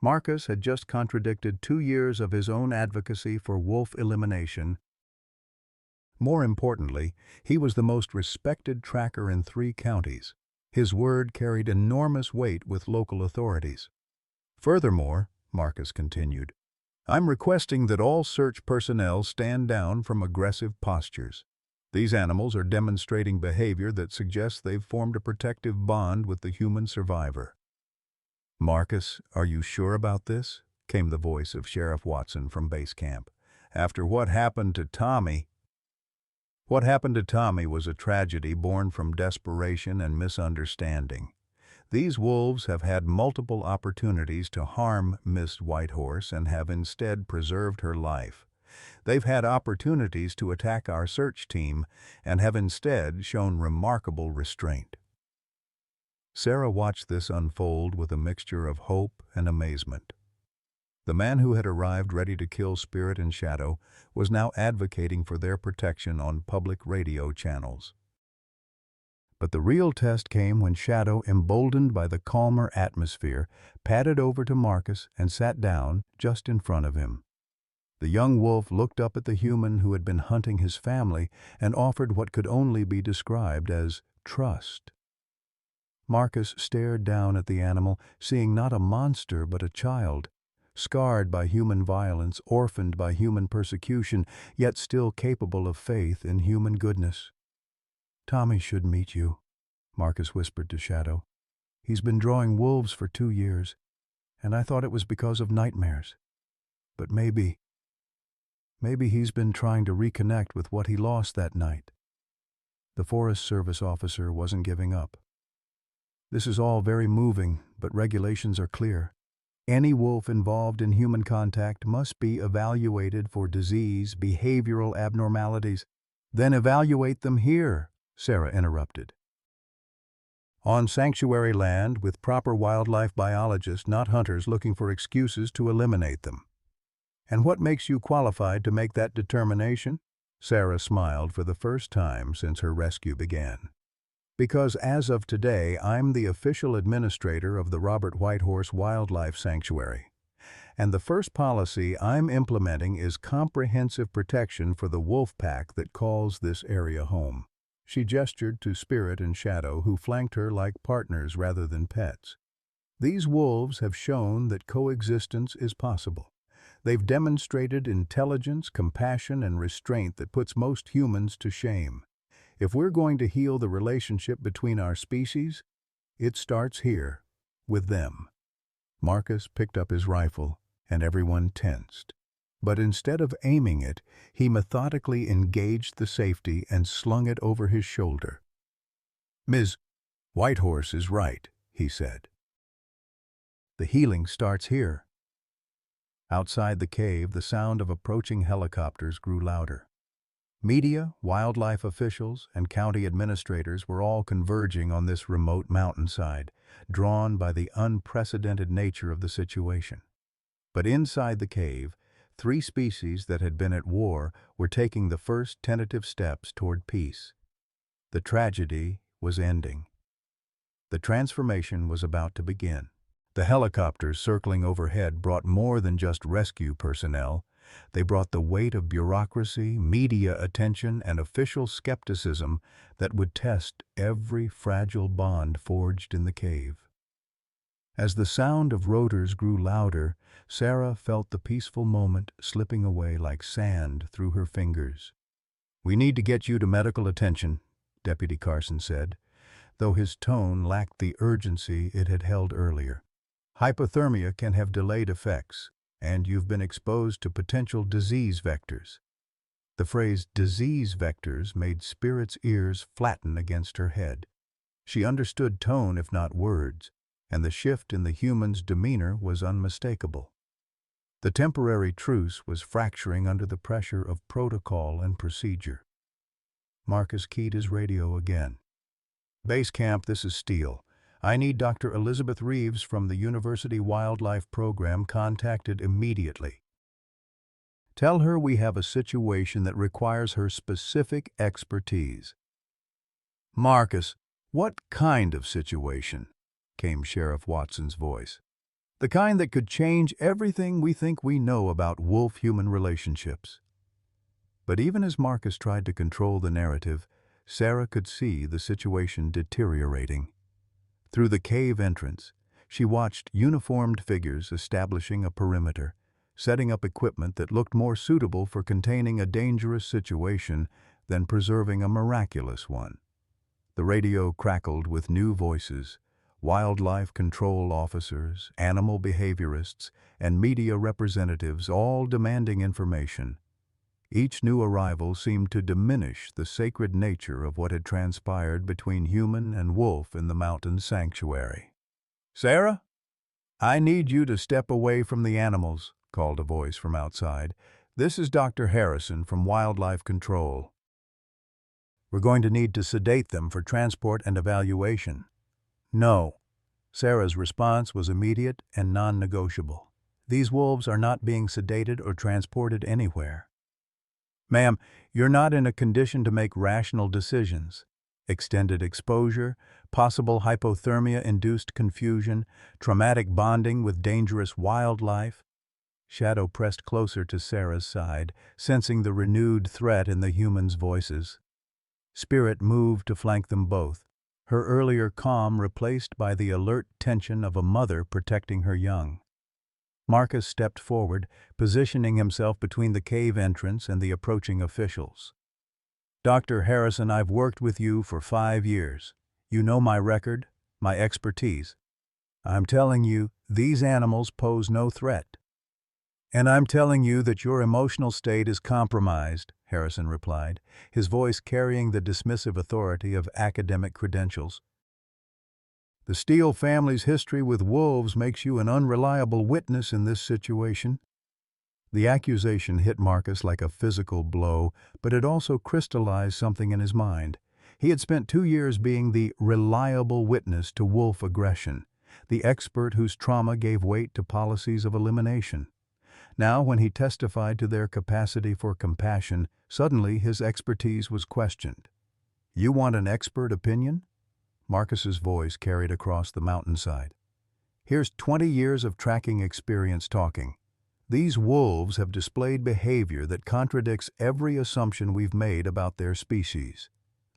[SPEAKER 1] Marcus had just contradicted 2 years of his own advocacy for wolf elimination. More importantly, he was the most respected tracker in 3 counties. His word carried enormous weight with local authorities. "Furthermore," Marcus continued, "I'm requesting that all search personnel stand down from aggressive postures. These animals are demonstrating behavior that suggests they've formed a protective bond with the human survivor." "Marcus, are you sure about this?" came the voice of Sheriff Watson from base camp. "After what happened to Tommy—" "What happened to Tommy was a tragedy born from desperation and misunderstanding. These wolves have had multiple opportunities to harm Miss Whitehorse and have instead preserved her life. They've had opportunities to attack our search team and have instead shown remarkable restraint." Sarah watched this unfold with a mixture of hope and amazement. The man who had arrived ready to kill Spirit and Shadow was now advocating for their protection on public radio channels. But the real test came when Shadow, emboldened by the calmer atmosphere, padded over to Marcus and sat down just in front of him. The young wolf looked up at the human who had been hunting his family and offered what could only be described as trust. Marcus stared down at the animal, seeing not a monster but a child, scarred by human violence, orphaned by human persecution, yet still capable of faith in human goodness. "Tommy should meet you," Marcus whispered to Shadow. "He's been drawing wolves for 2 years, and I thought it was because of nightmares. But maybe he's been trying to reconnect with what he lost that night." The Forest Service officer wasn't giving up. "This is all very moving, but regulations are clear. Any wolf involved in human contact must be evaluated for disease, behavioral abnormalities." "Then evaluate them here," Sarah interrupted. On sanctuary land with proper wildlife biologists, not hunters looking for excuses to eliminate them. And what makes you qualified to make that determination? Sarah smiled for the first time since her rescue began. Because as of today, I'm the official administrator of the Robert Whitehorse Wildlife Sanctuary. And the first policy I'm implementing is comprehensive protection for the wolf pack that calls this area home. She gestured to Spirit and Shadow, who flanked her like partners rather than pets. These wolves have shown that coexistence is possible. They've demonstrated intelligence, compassion, and restraint that puts most humans to shame. If we're going to heal the relationship between our species, it starts here, with them. Marcus picked up his rifle, and everyone tensed. But instead of aiming it, he methodically engaged the safety and slung it over his shoulder. "Ms. Whitehorse is right," he said. "The healing starts here." Outside the cave, the sound of approaching helicopters grew louder. Media, wildlife officials, and county administrators were all converging on this remote mountainside, drawn by the unprecedented nature of the situation. But inside the cave, 3 species that had been at war were taking the first tentative steps toward peace. The tragedy was ending. The transformation was about to begin. The helicopters circling overhead brought more than just rescue personnel. They brought the weight of bureaucracy, media attention, and official skepticism that would test every fragile bond forged in the cave. As the sound of rotors grew louder, Sarah felt the peaceful moment slipping away like sand through her fingers. "We need to get you to medical attention," Deputy Carson said, though his tone lacked the urgency it had held earlier. "Hypothermia can have delayed effects, and you've been exposed to potential disease vectors." The phrase "disease vectors" made Spirit's ears flatten against her head. She understood tone if not words, and the shift in the human's demeanor was unmistakable. The temporary truce was fracturing under the pressure of protocol and procedure. Marcus keyed his radio again. "Base Camp, this is Steele. I need Dr. Elizabeth Reeves from the University Wildlife Program contacted immediately. Tell her we have a situation that requires her specific expertise." "Marcus, what kind of situation?" came Sheriff Watson's voice. "The kind that could change everything we think we know about wolf-human relationships." But even as Marcus tried to control the narrative, Sarah could see the situation deteriorating. Through the cave entrance, she watched uniformed figures establishing a perimeter, setting up equipment that looked more suitable for containing a dangerous situation than preserving a miraculous one. The radio crackled with new voices: wildlife control officers, animal behaviorists, and media representatives, all demanding information. Each new arrival seemed to diminish the sacred nature of what had transpired between human and wolf in the mountain sanctuary. "Sarah, I need you to step away from the animals," called a voice from outside. "This is Dr. Harrison from Wildlife Control. We're going to need to sedate them for transport and evaluation." "No." Sarah's response was immediate and non-negotiable. "These wolves are not being sedated or transported anywhere." "Ma'am, you're not in a condition to make rational decisions. Extended exposure, possible hypothermia-induced confusion, traumatic bonding with dangerous wildlife." Shadow pressed closer to Sarah's side, sensing the renewed threat in the humans' voices. Spirit moved to flank them both, her earlier calm replaced by the alert tension of a mother protecting her young. Marcus stepped forward, positioning himself between the cave entrance and the approaching officials. "Dr. Harrison, I've worked with you for 5 years. You know my record, my expertise. I'm telling you, these animals pose no threat." "And I'm telling you that your emotional state is compromised," Harrison replied, his voice carrying the dismissive authority of academic credentials. "The Steele family's history with wolves makes you an unreliable witness in this situation." The accusation hit Marcus like a physical blow, but it also crystallized something in his mind. He had spent 2 years being the reliable witness to wolf aggression, the expert whose trauma gave weight to policies of elimination. Now, when he testified to their capacity for compassion, suddenly his expertise was questioned. "You want an expert opinion?" Marcus's voice carried across the mountainside. "Here's 20 years of tracking experience talking. These wolves have displayed behavior that contradicts every assumption we've made about their species.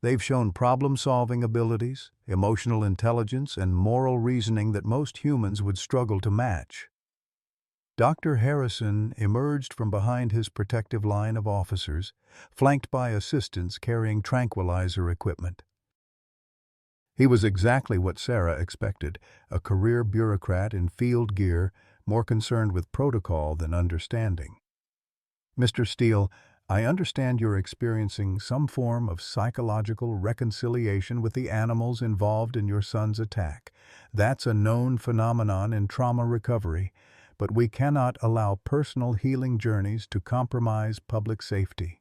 [SPEAKER 1] They've shown problem-solving abilities, emotional intelligence, and moral reasoning that most humans would struggle to match." Dr. Harrison emerged from behind his protective line of officers, flanked by assistants carrying tranquilizer equipment. He was exactly what Sarah expected, a career bureaucrat in field gear, more concerned with protocol than understanding. "Mr. Steele, I understand you're experiencing some form of psychological reconciliation with the animals involved in your son's attack. That's a known phenomenon in trauma recovery, but we cannot allow personal healing journeys to compromise public safety."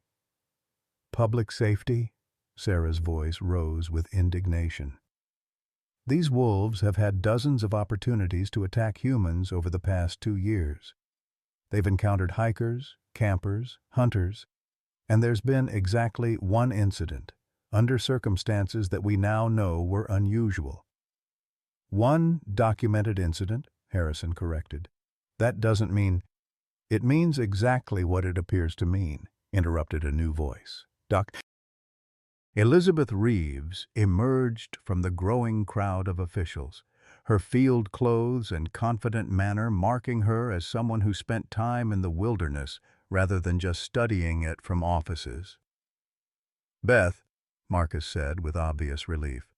[SPEAKER 1] "Public safety?" Sarah's voice rose with indignation. "These wolves have had dozens of opportunities to attack humans over the past 2 years. They've encountered hikers, campers, hunters, and there's been exactly one incident, under circumstances that we now know were unusual." "One documented incident," Harrison corrected. "That doesn't mean—" "It means exactly what it appears to mean," interrupted a new voice. Elizabeth Reeves emerged from the growing crowd of officials, her field clothes and confident manner marking her as someone who spent time in the wilderness rather than just studying it from offices. "Beth," Marcus said with obvious relief,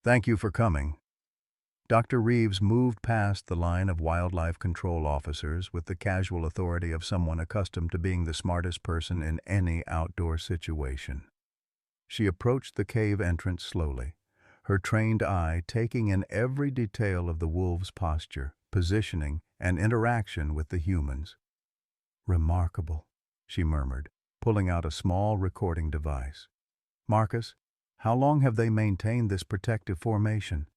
[SPEAKER 1] "thank you for coming." Dr. Reeves moved past the line of wildlife control officers with the casual authority of someone accustomed to being the smartest person in any outdoor situation. She approached the cave entrance slowly, her trained eye taking in every detail of the wolves' posture, positioning, and interaction with the humans. "Remarkable," she murmured, pulling out a small recording device. "Marcus, how long have they maintained this protective formation?"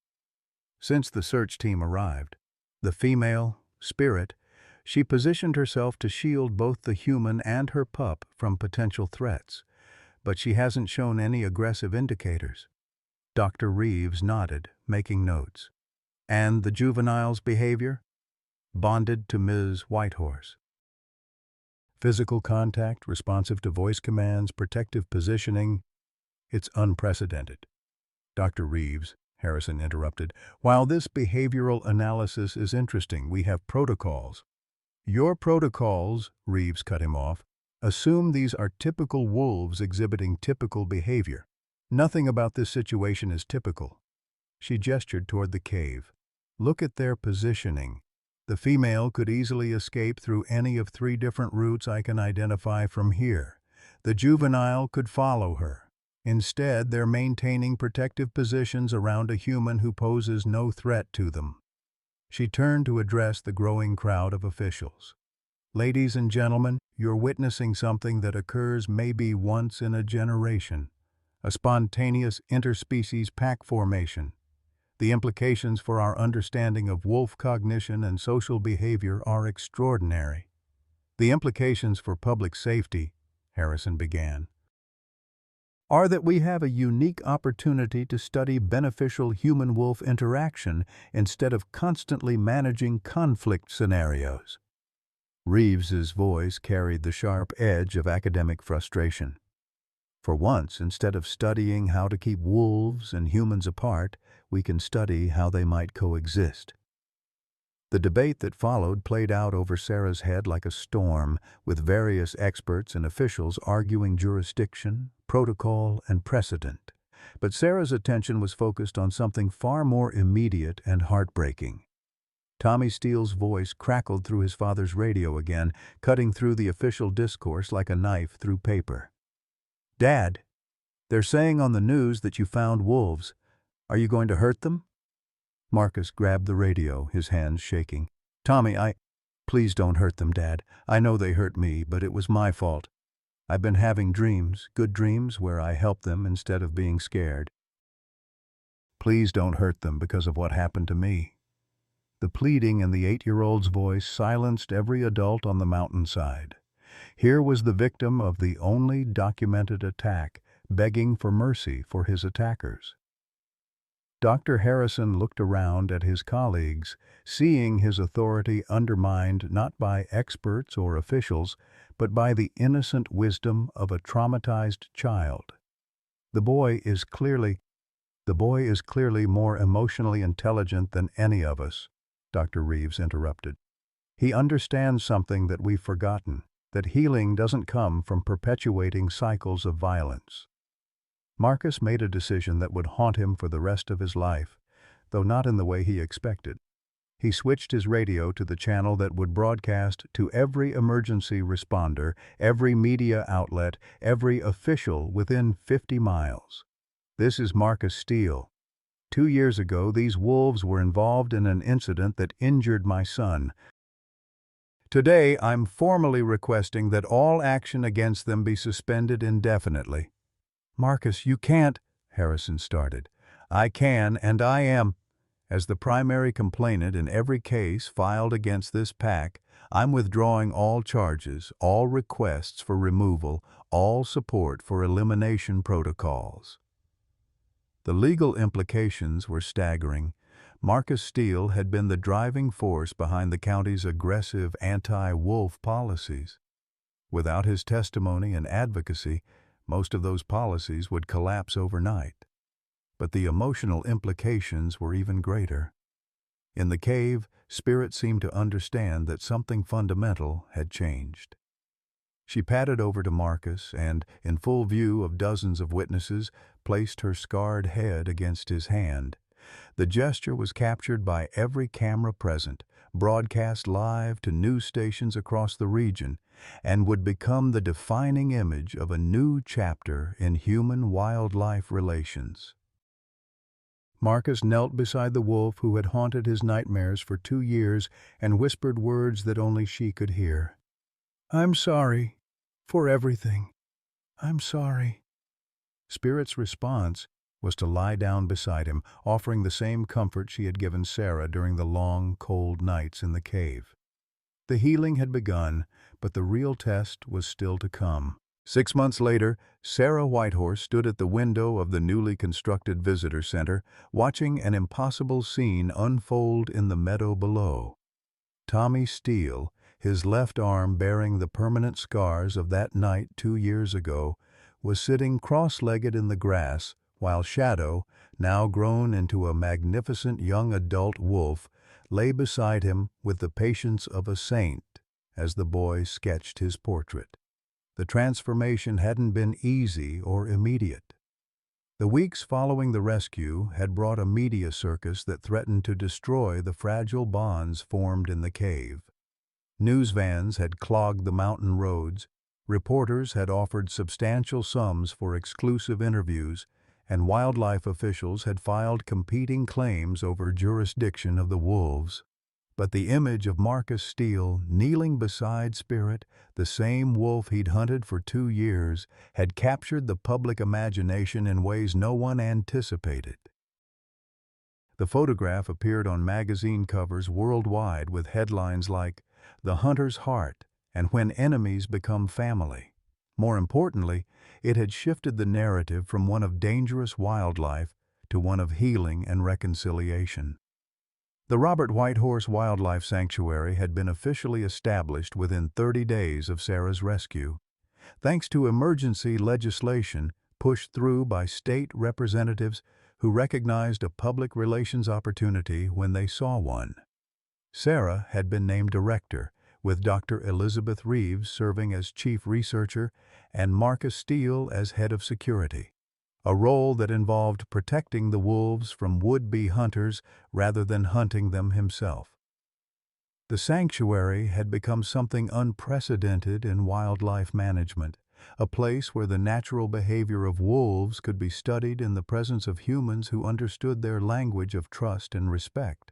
[SPEAKER 1] "Since the search team arrived. The female, Spirit, she positioned herself to shield both the human and her pup from potential threats, but she hasn't shown any aggressive indicators." Dr. Reeves nodded, making notes. "And the juvenile's behavior?" "Bonded to Ms. Whitehorse. Physical contact, responsive to voice commands, protective positioning. It's unprecedented." "Dr. Reeves," Harrison interrupted, "while this behavioral analysis is interesting, we have protocols." "Your protocols," Reeves cut him off, "assume these are typical wolves exhibiting typical behavior. Nothing about this situation is typical." She gestured toward the cave. "Look at their positioning. The female could easily escape through any of 3 different routes I can identify from here. The juvenile could follow her. Instead, they're maintaining protective positions around a human who poses no threat to them." She turned to address the growing crowd of officials. "Ladies and gentlemen, you're witnessing something that occurs maybe once in a generation. A spontaneous interspecies pack formation. The implications for our understanding of wolf cognition and social behavior are extraordinary." "The implications for public safety," Harrison began, "are that we have a unique opportunity to study beneficial human-wolf interaction instead of constantly managing conflict scenarios." Reeves's voice carried the sharp edge of academic frustration. "For once, instead of studying how to keep wolves and humans apart, we can study how they might coexist." The debate that followed played out over Sarah's head like a storm, with various experts and officials arguing jurisdiction, protocol, and precedent. But Sarah's attention was focused on something far more immediate and heartbreaking. Tommy Steele's voice crackled through his father's radio again, cutting through the official discourse like a knife through paper. "Dad, they're saying on the news that you found wolves. Are you going to hurt them?" Marcus grabbed the radio, his hands shaking. "Tommy, Please don't hurt them, Dad. I know they hurt me, but it was my fault." I've been having dreams, good dreams, where I help them instead of being scared. Please don't hurt them because of what happened to me." The pleading in the 8-year-old's voice silenced every adult on the mountainside. Here was the victim of the only documented attack, begging for mercy for his attackers. Dr. Harrison looked around at his colleagues, seeing his authority undermined not by experts or officials, but by the innocent wisdom of a traumatized child. The boy is clearly more emotionally intelligent than any of us," Dr. Reeves interrupted. "He understands something that we've forgotten, that healing doesn't come from perpetuating cycles of violence." Marcus made a decision that would haunt him for the rest of his life, though not in the way he expected. He switched his radio to the channel that would broadcast to every emergency responder, every media outlet, every official within 50 miles. "This is Marcus Steele. 2 years ago, these wolves were involved in an incident that injured my son. Today, I'm formally requesting that all action against them be suspended indefinitely." "Marcus, you can't," Harrison started. "I can, and I am. As the primary complainant in every case filed against this pack, I'm withdrawing all charges, all requests for removal, all support for elimination protocols." The legal implications were staggering. Marcus Steele had been the driving force behind the county's aggressive anti-wolf policies. Without his testimony and advocacy, most of those policies would collapse overnight. But the emotional implications were even greater. In the cave, Spirit seemed to understand that something fundamental had changed. She padded over to Marcus and, in full view of dozens of witnesses, placed her scarred head against his hand. The gesture was captured by every camera present, broadcast live to news stations across the region, and would become the defining image of a new chapter in human-wildlife relations. Marcus knelt beside the wolf who had haunted his nightmares for 2 years and whispered words that only she could hear. "I'm sorry. For everything. I'm sorry." Spirit's response was to lie down beside him, offering the same comfort she had given Sarah during the long, cold nights in the cave. The healing had begun, but the real test was still to come. 6 months later, Sarah Whitehorse stood at the window of the newly constructed visitor center, watching an impossible scene unfold in the meadow below. Tommy Steele, his left arm bearing the permanent scars of that night 2 years ago, was sitting cross-legged in the grass, while Shadow, now grown into a magnificent young adult wolf, lay beside him with the patience of a saint, as the boy sketched his portrait. The transformation hadn't been easy or immediate. The weeks following the rescue had brought a media circus that threatened to destroy the fragile bonds formed in the cave. News vans had clogged the mountain roads, reporters had offered substantial sums for exclusive interviews, and wildlife officials had filed competing claims over jurisdiction of the wolves. But the image of Marcus Steele kneeling beside Spirit, the same wolf he'd hunted for 2 years, had captured the public imagination in ways no one anticipated. The photograph appeared on magazine covers worldwide with headlines like, "The Hunter's Heart," and "When Enemies Become Family." More importantly, it had shifted the narrative from one of dangerous wildlife to one of healing and reconciliation. The Robert Whitehorse Wildlife Sanctuary had been officially established within 30 days of Sarah's rescue, thanks to emergency legislation pushed through by state representatives who recognized a public relations opportunity when they saw one. Sarah had been named director, with Dr. Elizabeth Reeves serving as chief researcher and Marcus Steele as head of security, a role that involved protecting the wolves from would-be hunters rather than hunting them himself. The sanctuary had become something unprecedented in wildlife management, a place where the natural behavior of wolves could be studied in the presence of humans who understood their language of trust and respect.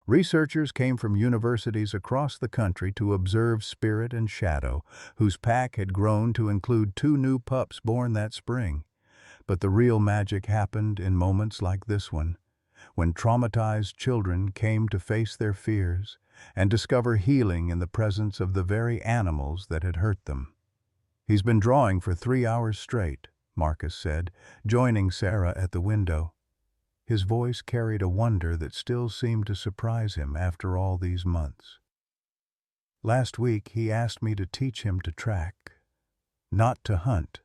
[SPEAKER 1] Researchers came from universities across the country to observe Spirit and Shadow, whose pack had grown to include two new pups born that spring. But the real magic happened in moments like this one, when traumatized children came to face their fears and discover healing in the presence of the very animals that had hurt them. "He's been drawing for 3 hours straight," Marcus said, joining Sarah at the window. His voice carried a wonder that still seemed to surprise him after all these months. "Last week he asked me to teach him to track, not to hunt,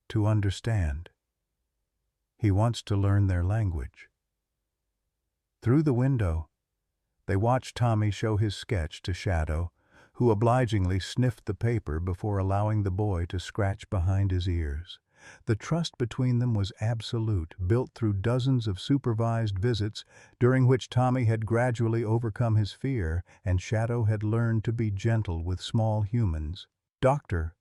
[SPEAKER 1] to understand. He wants to learn their language." Through the window, they watched Tommy show his sketch to Shadow, who obligingly sniffed the paper before allowing the boy to scratch behind his ears. The trust between them was absolute, built through dozens of supervised visits during which Tommy had gradually overcome his fear and Shadow had learned to be gentle with small humans. "Doctor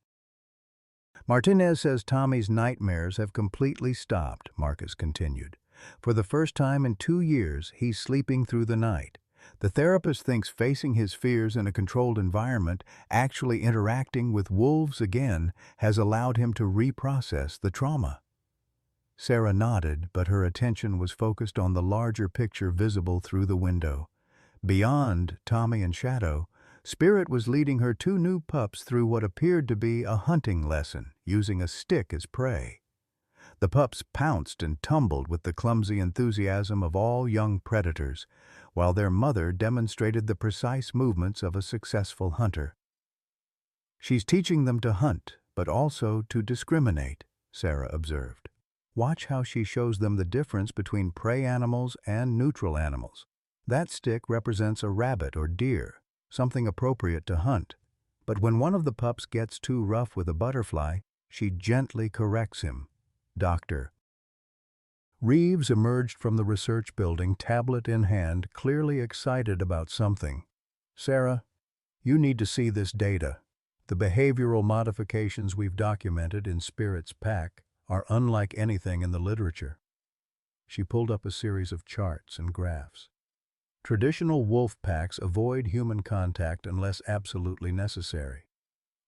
[SPEAKER 1] Martinez says Tommy's nightmares have completely stopped," Marcus continued. "For the first time in 2 years, he's sleeping through the night. The therapist thinks facing his fears in a controlled environment, actually interacting with wolves again, has allowed him to reprocess the trauma." Sarah nodded, but her attention was focused on the larger picture visible through the window. Beyond Tommy and Shadow, Spirit was leading her two new pups through what appeared to be a hunting lesson, using a stick as prey. The pups pounced and tumbled with the clumsy enthusiasm of all young predators, while their mother demonstrated the precise movements of a successful hunter. "She's teaching them to hunt, but also to discriminate," Sarah observed. "Watch how she shows them the difference between prey animals and neutral animals. That stick represents a rabbit or deer, something appropriate to hunt. But when one of the pups gets too rough with a butterfly, she gently corrects him." Dr. Reeves emerged from the research building, tablet in hand, clearly excited about something. "Sarah, you need to see this data. The behavioral modifications we've documented in Spirit's pack are unlike anything in the literature." She pulled up a series of charts and graphs. "Traditional wolf packs avoid human contact unless absolutely necessary.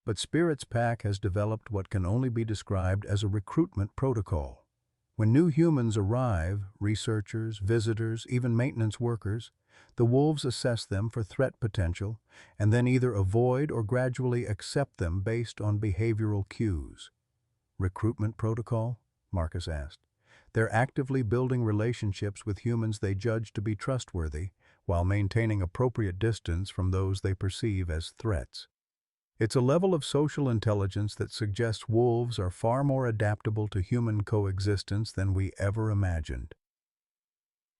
[SPEAKER 1] But Spirit's pack has developed what can only be described as a recruitment protocol. When new humans arrive, researchers, visitors, even maintenance workers, the wolves assess them for threat potential and then either avoid or gradually accept them based on behavioral cues." "Recruitment protocol?" Marcus asked. "They're actively building relationships with humans they judge to be trustworthy, while maintaining appropriate distance from those they perceive as threats. It's a level of social intelligence that suggests wolves are far more adaptable to human coexistence than we ever imagined."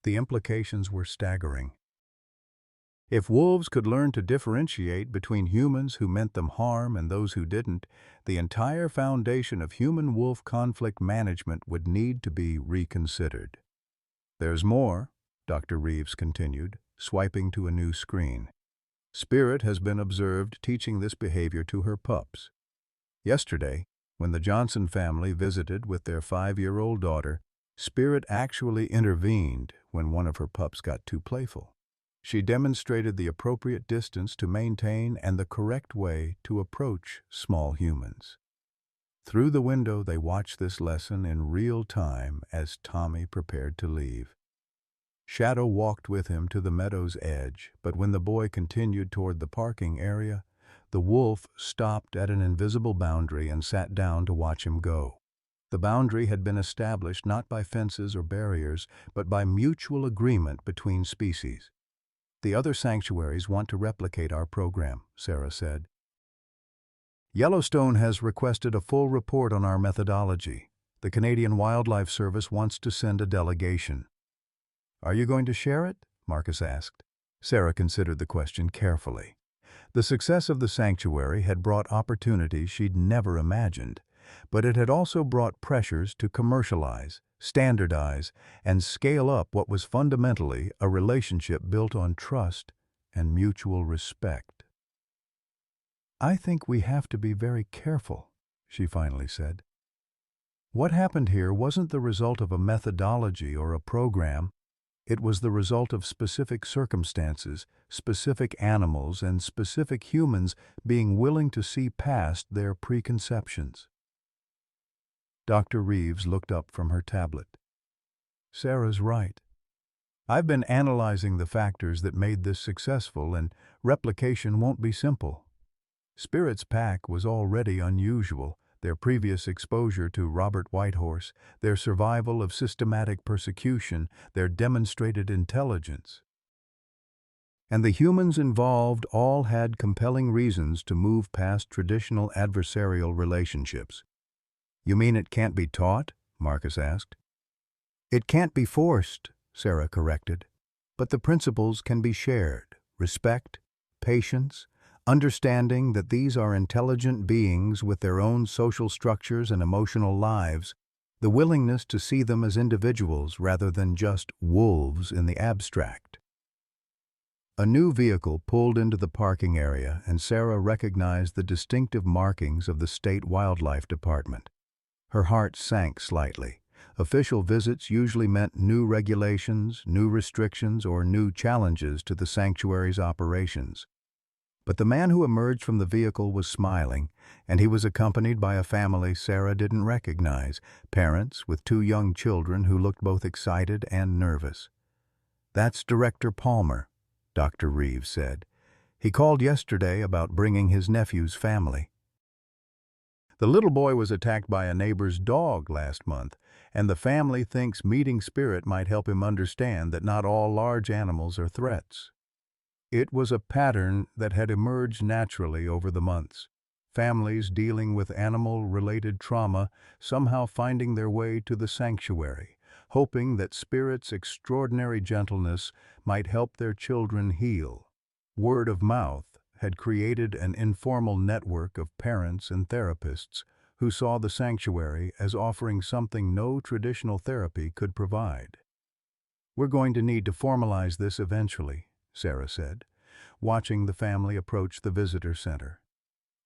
[SPEAKER 1] The implications were staggering. If wolves could learn to differentiate between humans who meant them harm and those who didn't, the entire foundation of human-wolf conflict management would need to be reconsidered. "There's more," Dr. Reeves continued, swiping to a new screen. "Spirit has been observed teaching this behavior to her pups. Yesterday, when the Johnson family visited with their 5-year-old daughter, Spirit actually intervened when one of her pups got too playful. She demonstrated the appropriate distance to maintain and the correct way to approach small humans." Through the window, they watched this lesson in real time as Tommy prepared to leave. Shadow walked with him to the meadow's edge, but when the boy continued toward the parking area, the wolf stopped at an invisible boundary and sat down to watch him go. The boundary had been established not by fences or barriers, but by mutual agreement between species. "The other sanctuaries want to replicate our program," Sarah said. "Yellowstone has requested a full report on our methodology. The Canadian Wildlife Service wants to send a delegation." "Are you going to share it?" Marcus asked. Sarah considered the question carefully. The success of the sanctuary had brought opportunities she'd never imagined, but it had also brought pressures to commercialize, standardize, and scale up what was fundamentally a relationship built on trust and mutual respect. "I think we have to be very careful," she finally said. "What happened here wasn't the result of a methodology or a program. It was the result of specific circumstances, specific animals, and specific humans being willing to see past their preconceptions. Dr. Reeves looked up from her tablet. Sarah's right. I've been analyzing the factors that made this successful, and replication won't be simple. Spirit's pack was already unusual, their previous exposure to Robert Whitehorse, their survival of systematic persecution, their demonstrated intelligence. And the humans involved all had compelling reasons to move past traditional adversarial relationships. You mean it can't be taught? Marcus asked. It can't be forced, Sarah corrected, but the principles can be shared: respect, patience, understanding that these are intelligent beings with their own social structures and emotional lives, the willingness to see them as individuals rather than just wolves in the abstract. A new vehicle pulled into the parking area, and Sarah recognized the distinctive markings of the State Wildlife Department. Her heart sank slightly. Official visits usually meant new regulations, new restrictions, or new challenges to the sanctuary's operations. But the man who emerged from the vehicle was smiling, and he was accompanied by a family Sarah didn't recognize, parents with 2 young children who looked both excited and nervous. That's Director Palmer, Dr. Reeves said. He called yesterday about bringing his nephew's family. The little boy was attacked by a neighbor's dog last month, and the family thinks meeting Spirit might help him understand that not all large animals are threats. It was a pattern that had emerged naturally over the months. Families dealing with animal-related trauma somehow finding their way to the sanctuary, hoping that Spirit's extraordinary gentleness might help their children heal. Word of mouth had created an informal network of parents and therapists who saw the sanctuary as offering something no traditional therapy could provide. We're going to need to formalize this eventually, Sarah said, watching the family approach the visitor center.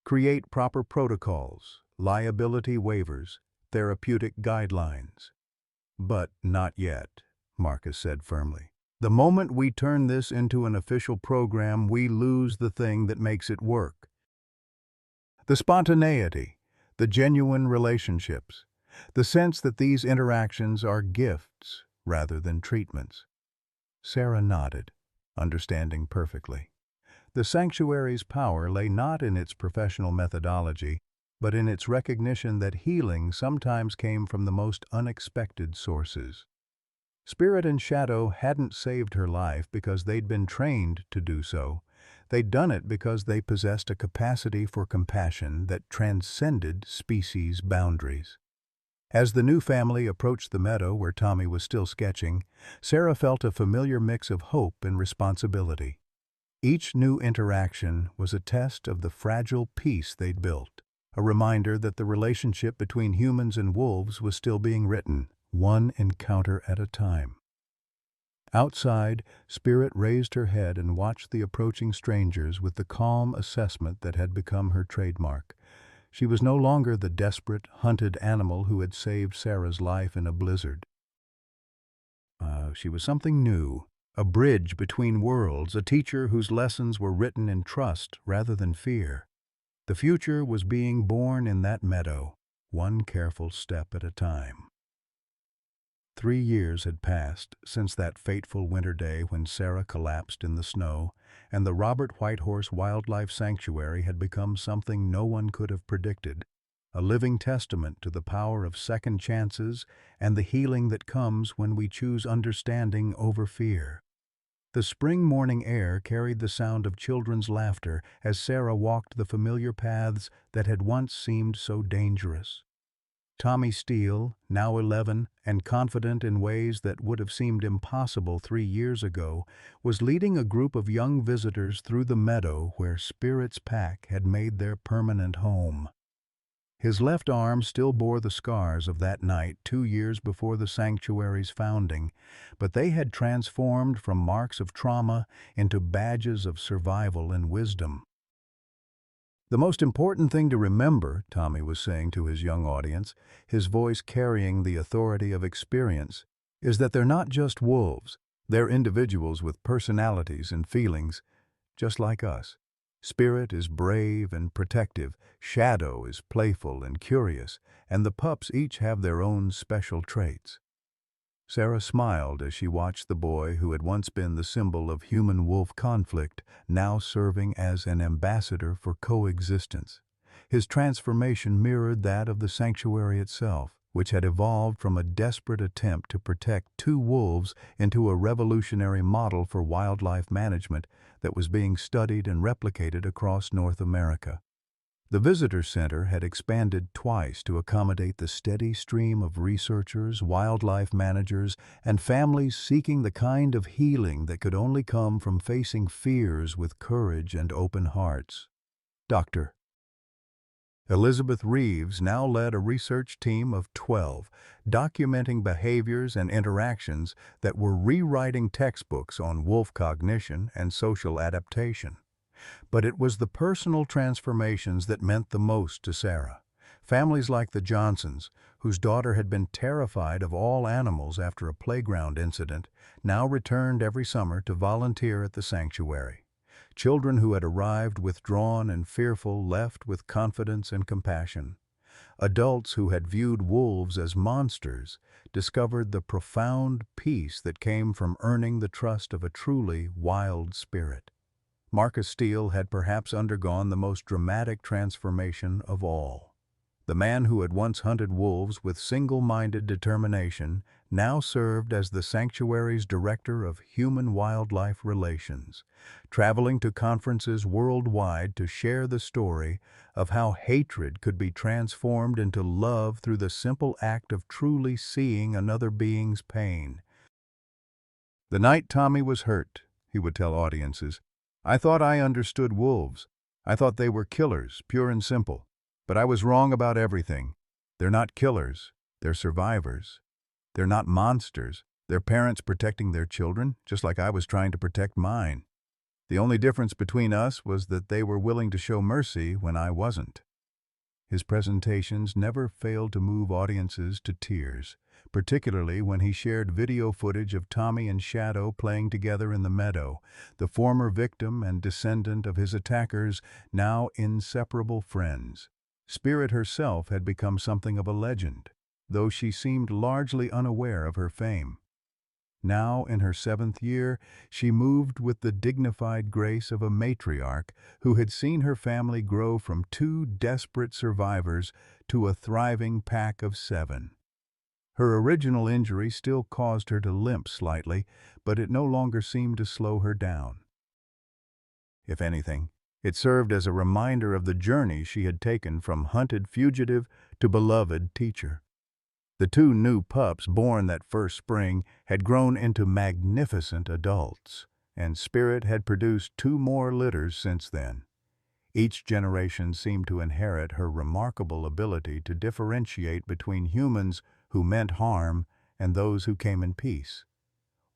[SPEAKER 1] Create proper protocols, liability waivers, therapeutic guidelines. But not yet, Marcus said firmly. The moment we turn this into an official program, we lose the thing that makes it work. The spontaneity, the genuine relationships, the sense that these interactions are gifts rather than treatments. Sarah nodded, understanding perfectly. The sanctuary's power lay not in its professional methodology, but in its recognition that healing sometimes came from the most unexpected sources. Spirit and Shadow hadn't saved her life because they'd been trained to do so. They'd done it because they possessed a capacity for compassion that transcended species boundaries. As the new family approached the meadow where Tommy was still sketching, Sarah felt a familiar mix of hope and responsibility. Each new interaction was a test of the fragile peace they'd built, a reminder that the relationship between humans and wolves was still being written, one encounter at a time. Outside, Spirit raised her head and watched the approaching strangers with the calm assessment that had become her trademark. She was no longer the desperate, hunted animal who had saved Sarah's life in a blizzard. She was something new, a bridge between worlds, a teacher whose lessons were written in trust rather than fear. The future was being born in that meadow, one careful step at a time. 3 years had passed since that fateful winter day when Sarah collapsed in the snow, and the Robert Whitehorse Wildlife Sanctuary had become something no one could have predicted, a living testament to the power of second chances and the healing that comes when we choose understanding over fear. The spring morning air carried the sound of children's laughter as Sarah walked the familiar paths that had once seemed so dangerous. Tommy Steele, now 11 and confident in ways that would have seemed impossible 3 years ago, was leading a group of young visitors through the meadow where Spirit's pack had made their permanent home. His left arm still bore the scars of that night 2 years before the sanctuary's founding, but they had transformed from marks of trauma into badges of survival and wisdom. The most important thing to remember, Tommy was saying to his young audience, his voice carrying the authority of experience, is that they're not just wolves, They're individuals with personalities and feelings, just like us. Spirit is brave and protective, Shadow is playful and curious, and the pups each have their own special traits. Sarah smiled as she watched the boy who had once been the symbol of human-wolf conflict, now serving as an ambassador for coexistence. His transformation mirrored that of the sanctuary itself, which had evolved from a desperate attempt to protect two wolves into a revolutionary model for wildlife management that was being studied and replicated across North America. The visitor center had expanded twice to accommodate the steady stream of researchers, wildlife managers, and families seeking the kind of healing that could only come from facing fears with courage and open hearts. Dr. Elizabeth Reeves now led a research team of 12, documenting behaviors and interactions that were rewriting textbooks on wolf cognition and social adaptation. But it was the personal transformations that meant the most to Sarah. Families like the Johnsons, whose daughter had been terrified of all animals after a playground incident, now returned every summer to volunteer at the sanctuary. Children who had arrived withdrawn and fearful left with confidence and compassion. Adults who had viewed wolves as monsters discovered the profound peace that came from earning the trust of a truly wild spirit. Marcus Steele had perhaps undergone the most dramatic transformation of all. The man who had once hunted wolves with single-minded determination now served as the sanctuary's director of human-wildlife relations, traveling to conferences worldwide to share the story of how hatred could be transformed into love through the simple act of truly seeing another being's pain. "The night Tommy was hurt," he would tell audiences, "I thought I understood wolves. I thought they were killers, pure and simple. But I was wrong about everything. They're not killers. They're survivors. They're not monsters. They're parents protecting their children, just like I was trying to protect mine. The only difference between us was that they were willing to show mercy when I wasn't." His presentations never failed to move audiences to tears, particularly when he shared video footage of Tommy and Shadow playing together in the meadow, the former victim and descendant of his attackers, now inseparable friends. Spirit herself had become something of a legend, though she seemed largely unaware of her fame. Now, in her 7th year, she moved with the dignified grace of a matriarch who had seen her family grow from 2 desperate survivors to a thriving pack of 7. Her original injury still caused her to limp slightly, but it no longer seemed to slow her down. If anything, it served as a reminder of the journey she had taken from hunted fugitive to beloved teacher. The 2 new pups born that first spring had grown into magnificent adults, and Spirit had produced 2 more litters since then. Each generation seemed to inherit her remarkable ability to differentiate between humans who meant harm and those who came in peace.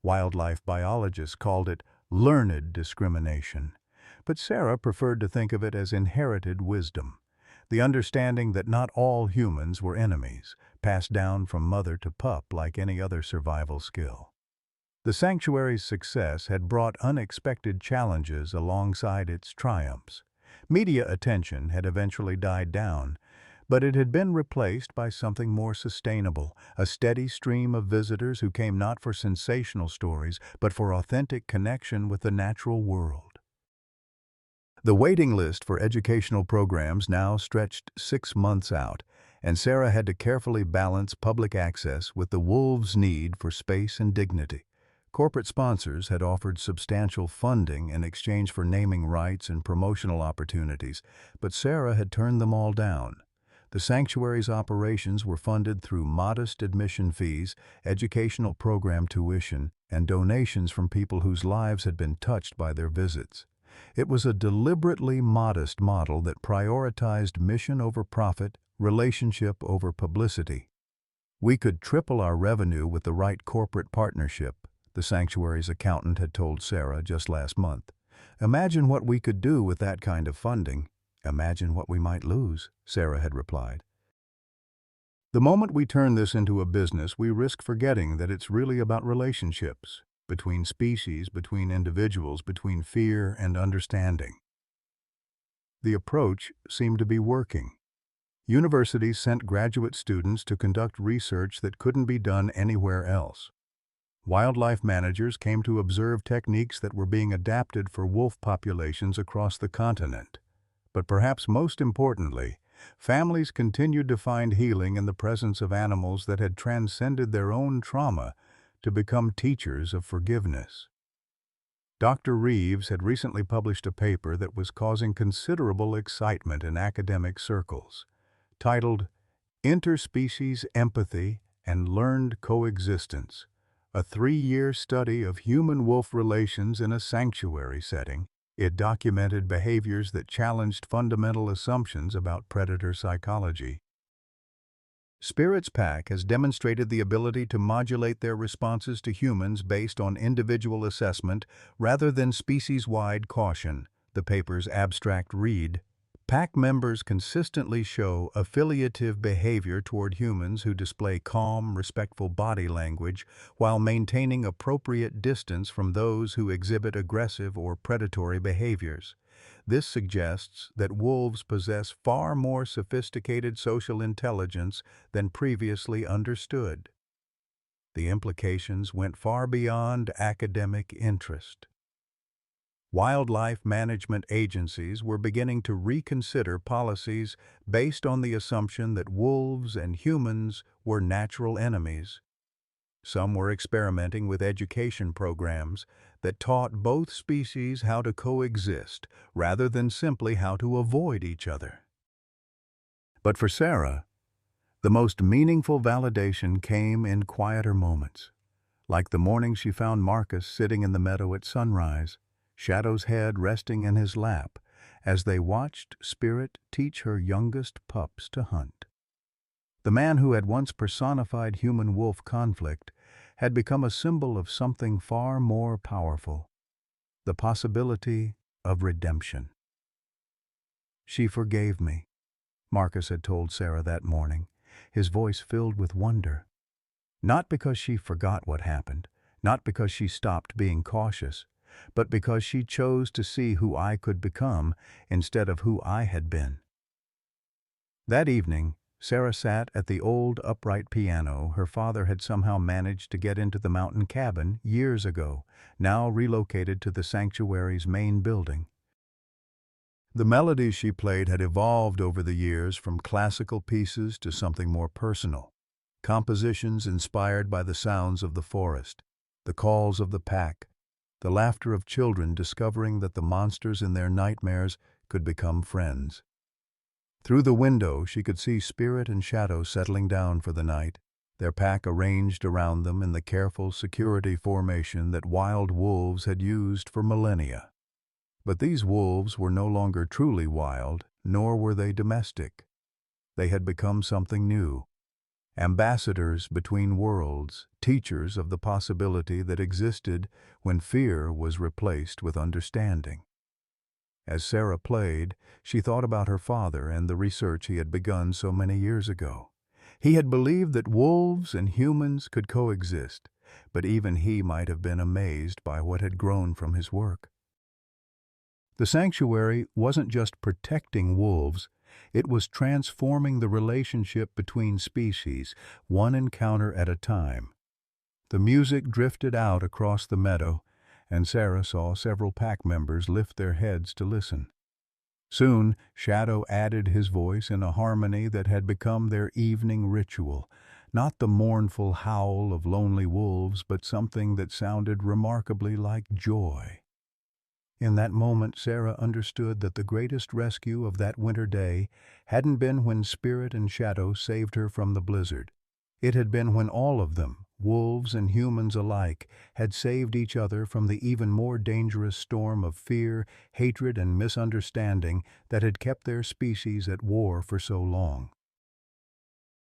[SPEAKER 1] Wildlife biologists called it learned discrimination, but Sarah preferred to think of it as inherited wisdom, the understanding that not all humans were enemies, passed down from mother to pup like any other survival skill. The sanctuary's success had brought unexpected challenges alongside its triumphs. Media attention had eventually died down, but it had been replaced by something more sustainable, a steady stream of visitors who came not for sensational stories, but for authentic connection with the natural world. The waiting list for educational programs now stretched 6 months out, and Sarah had to carefully balance public access with the wolves' need for space and dignity. Corporate sponsors had offered substantial funding in exchange for naming rights and promotional opportunities, but Sarah had turned them all down. The sanctuary's operations were funded through modest admission fees, educational program tuition, and donations from people whose lives had been touched by their visits. It was a deliberately modest model that prioritized mission over profit, relationship over publicity. "We could triple our revenue with the right corporate partnership," the sanctuary's accountant had told Sarah just last month. "Imagine what we could do with that kind of funding." "Imagine what we might lose," Sarah had replied. "The moment we turn this into a business, we risk forgetting that it's really about relationships. between species, between individuals, between fear and understanding. The approach seemed to be working. Universities sent graduate students to conduct research that couldn't be done anywhere else. Wildlife managers came to observe techniques that were being adapted for wolf populations across the continent. But perhaps most importantly, families continued to find healing in the presence of animals that had transcended their own trauma to become teachers of forgiveness. Dr. Reeves had recently published a paper that was causing considerable excitement in academic circles, titled Interspecies Empathy and Learned Coexistence, a 3-year study of human-wolf relations in a sanctuary setting. It documented behaviors that challenged fundamental assumptions about predator psychology. Spirit's pack has demonstrated the ability to modulate their responses to humans based on individual assessment rather than species-wide caution, the paper's abstract read. Pack members consistently show affiliative behavior toward humans who display calm, respectful body language while maintaining appropriate distance from those who exhibit aggressive or predatory behaviors. This suggests that wolves possess far more sophisticated social intelligence than previously understood. The implications went far beyond academic interest. Wildlife management agencies were beginning to reconsider policies based on the assumption that wolves and humans were natural enemies. Some were experimenting with education programs that taught both species how to coexist rather than simply how to avoid each other. But for Sarah, the most meaningful validation came in quieter moments, like the morning she found Marcus sitting in the meadow at sunrise, Shadow's head resting in his lap, as they watched Spirit teach her youngest pups to hunt. The man who had once personified human-wolf conflict had become a symbol of something far more powerful, the possibility of redemption. "She forgave me," Marcus had told Sarah that morning, his voice filled with wonder. Not because she forgot what happened, not because she stopped being cautious, but because she chose to see who I could become instead of who I had been. That evening, Sarah sat at the old upright piano her father had somehow managed to get into the mountain cabin years ago, now relocated to the sanctuary's main building. The melodies she played had evolved over the years from classical pieces to something more personal, compositions inspired by the sounds of the forest, the calls of the pack, the laughter of children discovering that the monsters in their nightmares could become friends. Through the window, she could see Spirit and Shadow settling down for the night, their pack arranged around them in the careful security formation that wild wolves had used for millennia. But these wolves were no longer truly wild, nor were they domestic. They had become something new, ambassadors between worlds, teachers of the possibility that existed when fear was replaced with understanding. As Sarah played, she thought about her father and the research he had begun so many years ago. He had believed that wolves and humans could coexist, but even he might have been amazed by what had grown from his work. The sanctuary wasn't just protecting wolves, it was transforming the relationship between species, one encounter at a time. The music drifted out across the meadow, and Sarah saw several pack members lift their heads to listen. Soon, Shadow added his voice in a harmony that had become their evening ritual, not the mournful howl of lonely wolves, but something that sounded remarkably like joy. In that moment, Sarah understood that the greatest rescue of that winter day hadn't been when Spirit and Shadow saved her from the blizzard. It had been when all of them, wolves and humans alike, had saved each other from the even more dangerous storm of fear, hatred, and misunderstanding that had kept their species at war for so long.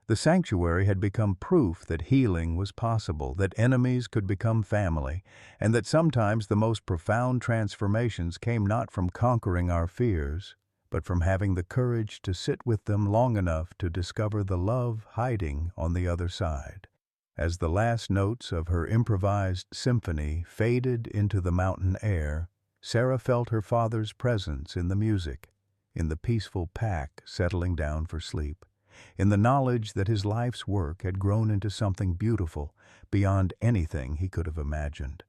[SPEAKER 1] The sanctuary had become proof that healing was possible, that enemies could become family, and that sometimes the most profound transformations came not from conquering our fears, but from having the courage to sit with them long enough to discover the love hiding on the other side. As the last notes of her improvised symphony faded into the mountain air, Sarah felt her father's presence in the music, in the peaceful pack settling down for sleep, in the knowledge that his life's work had grown into something beautiful beyond anything he could have imagined.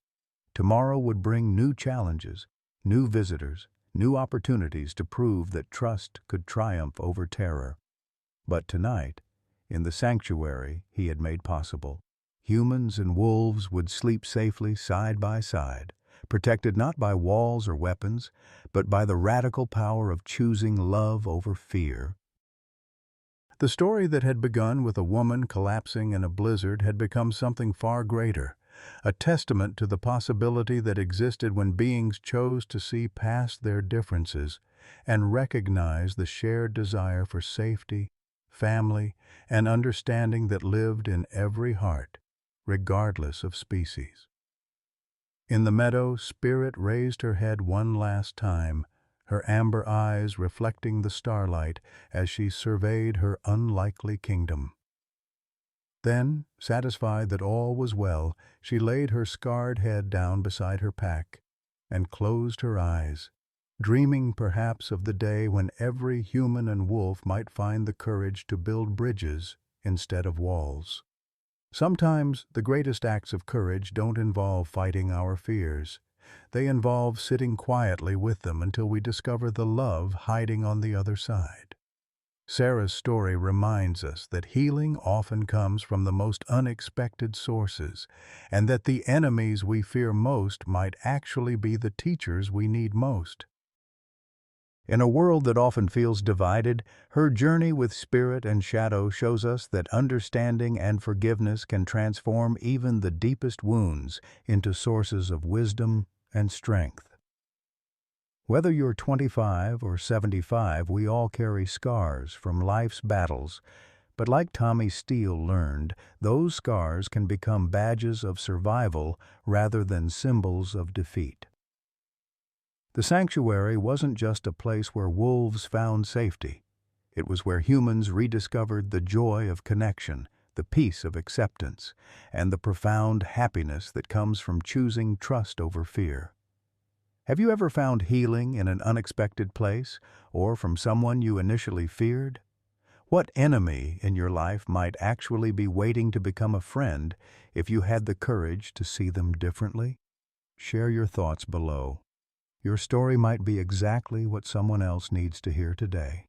[SPEAKER 1] Tomorrow would bring new challenges, new visitors, new opportunities to prove that trust could triumph over terror. But tonight, in the sanctuary he had made possible, humans and wolves would sleep safely side by side, protected not by walls or weapons, but by the radical power of choosing love over fear. The story that had begun with a woman collapsing in a blizzard had become something far greater, a testament to the possibility that existed when beings chose to see past their differences and recognize the shared desire for safety, family, and understanding that lived in every heart, regardless of species. In the meadow, Spirit raised her head one last time, her amber eyes reflecting the starlight as she surveyed her unlikely kingdom. Then, satisfied that all was well, she laid her scarred head down beside her pack and closed her eyes, dreaming perhaps of the day when every human and wolf might find the courage to build bridges instead of walls. Sometimes the greatest acts of courage don't involve fighting our fears. They involve sitting quietly with them until we discover the love hiding on the other side. Sarah's story reminds us that healing often comes from the most unexpected sources, and that the enemies we fear most might actually be the teachers we need most. In a world that often feels divided, her journey with spirit and shadow shows us that understanding and forgiveness can transform even the deepest wounds into sources of wisdom and strength. Whether you're 25 or 75, we all carry scars from life's battles, but like Tommy Steele learned, those scars can become badges of survival rather than symbols of defeat. The sanctuary wasn't just a place where wolves found safety. It was where humans rediscovered the joy of connection, the peace of acceptance, and the profound happiness that comes from choosing trust over fear. Have you ever found healing in an unexpected place, or from someone you initially feared? What enemy in your life might actually be waiting to become a friend if you had the courage to see them differently? Share your thoughts below. Your story might be exactly what someone else needs to hear today.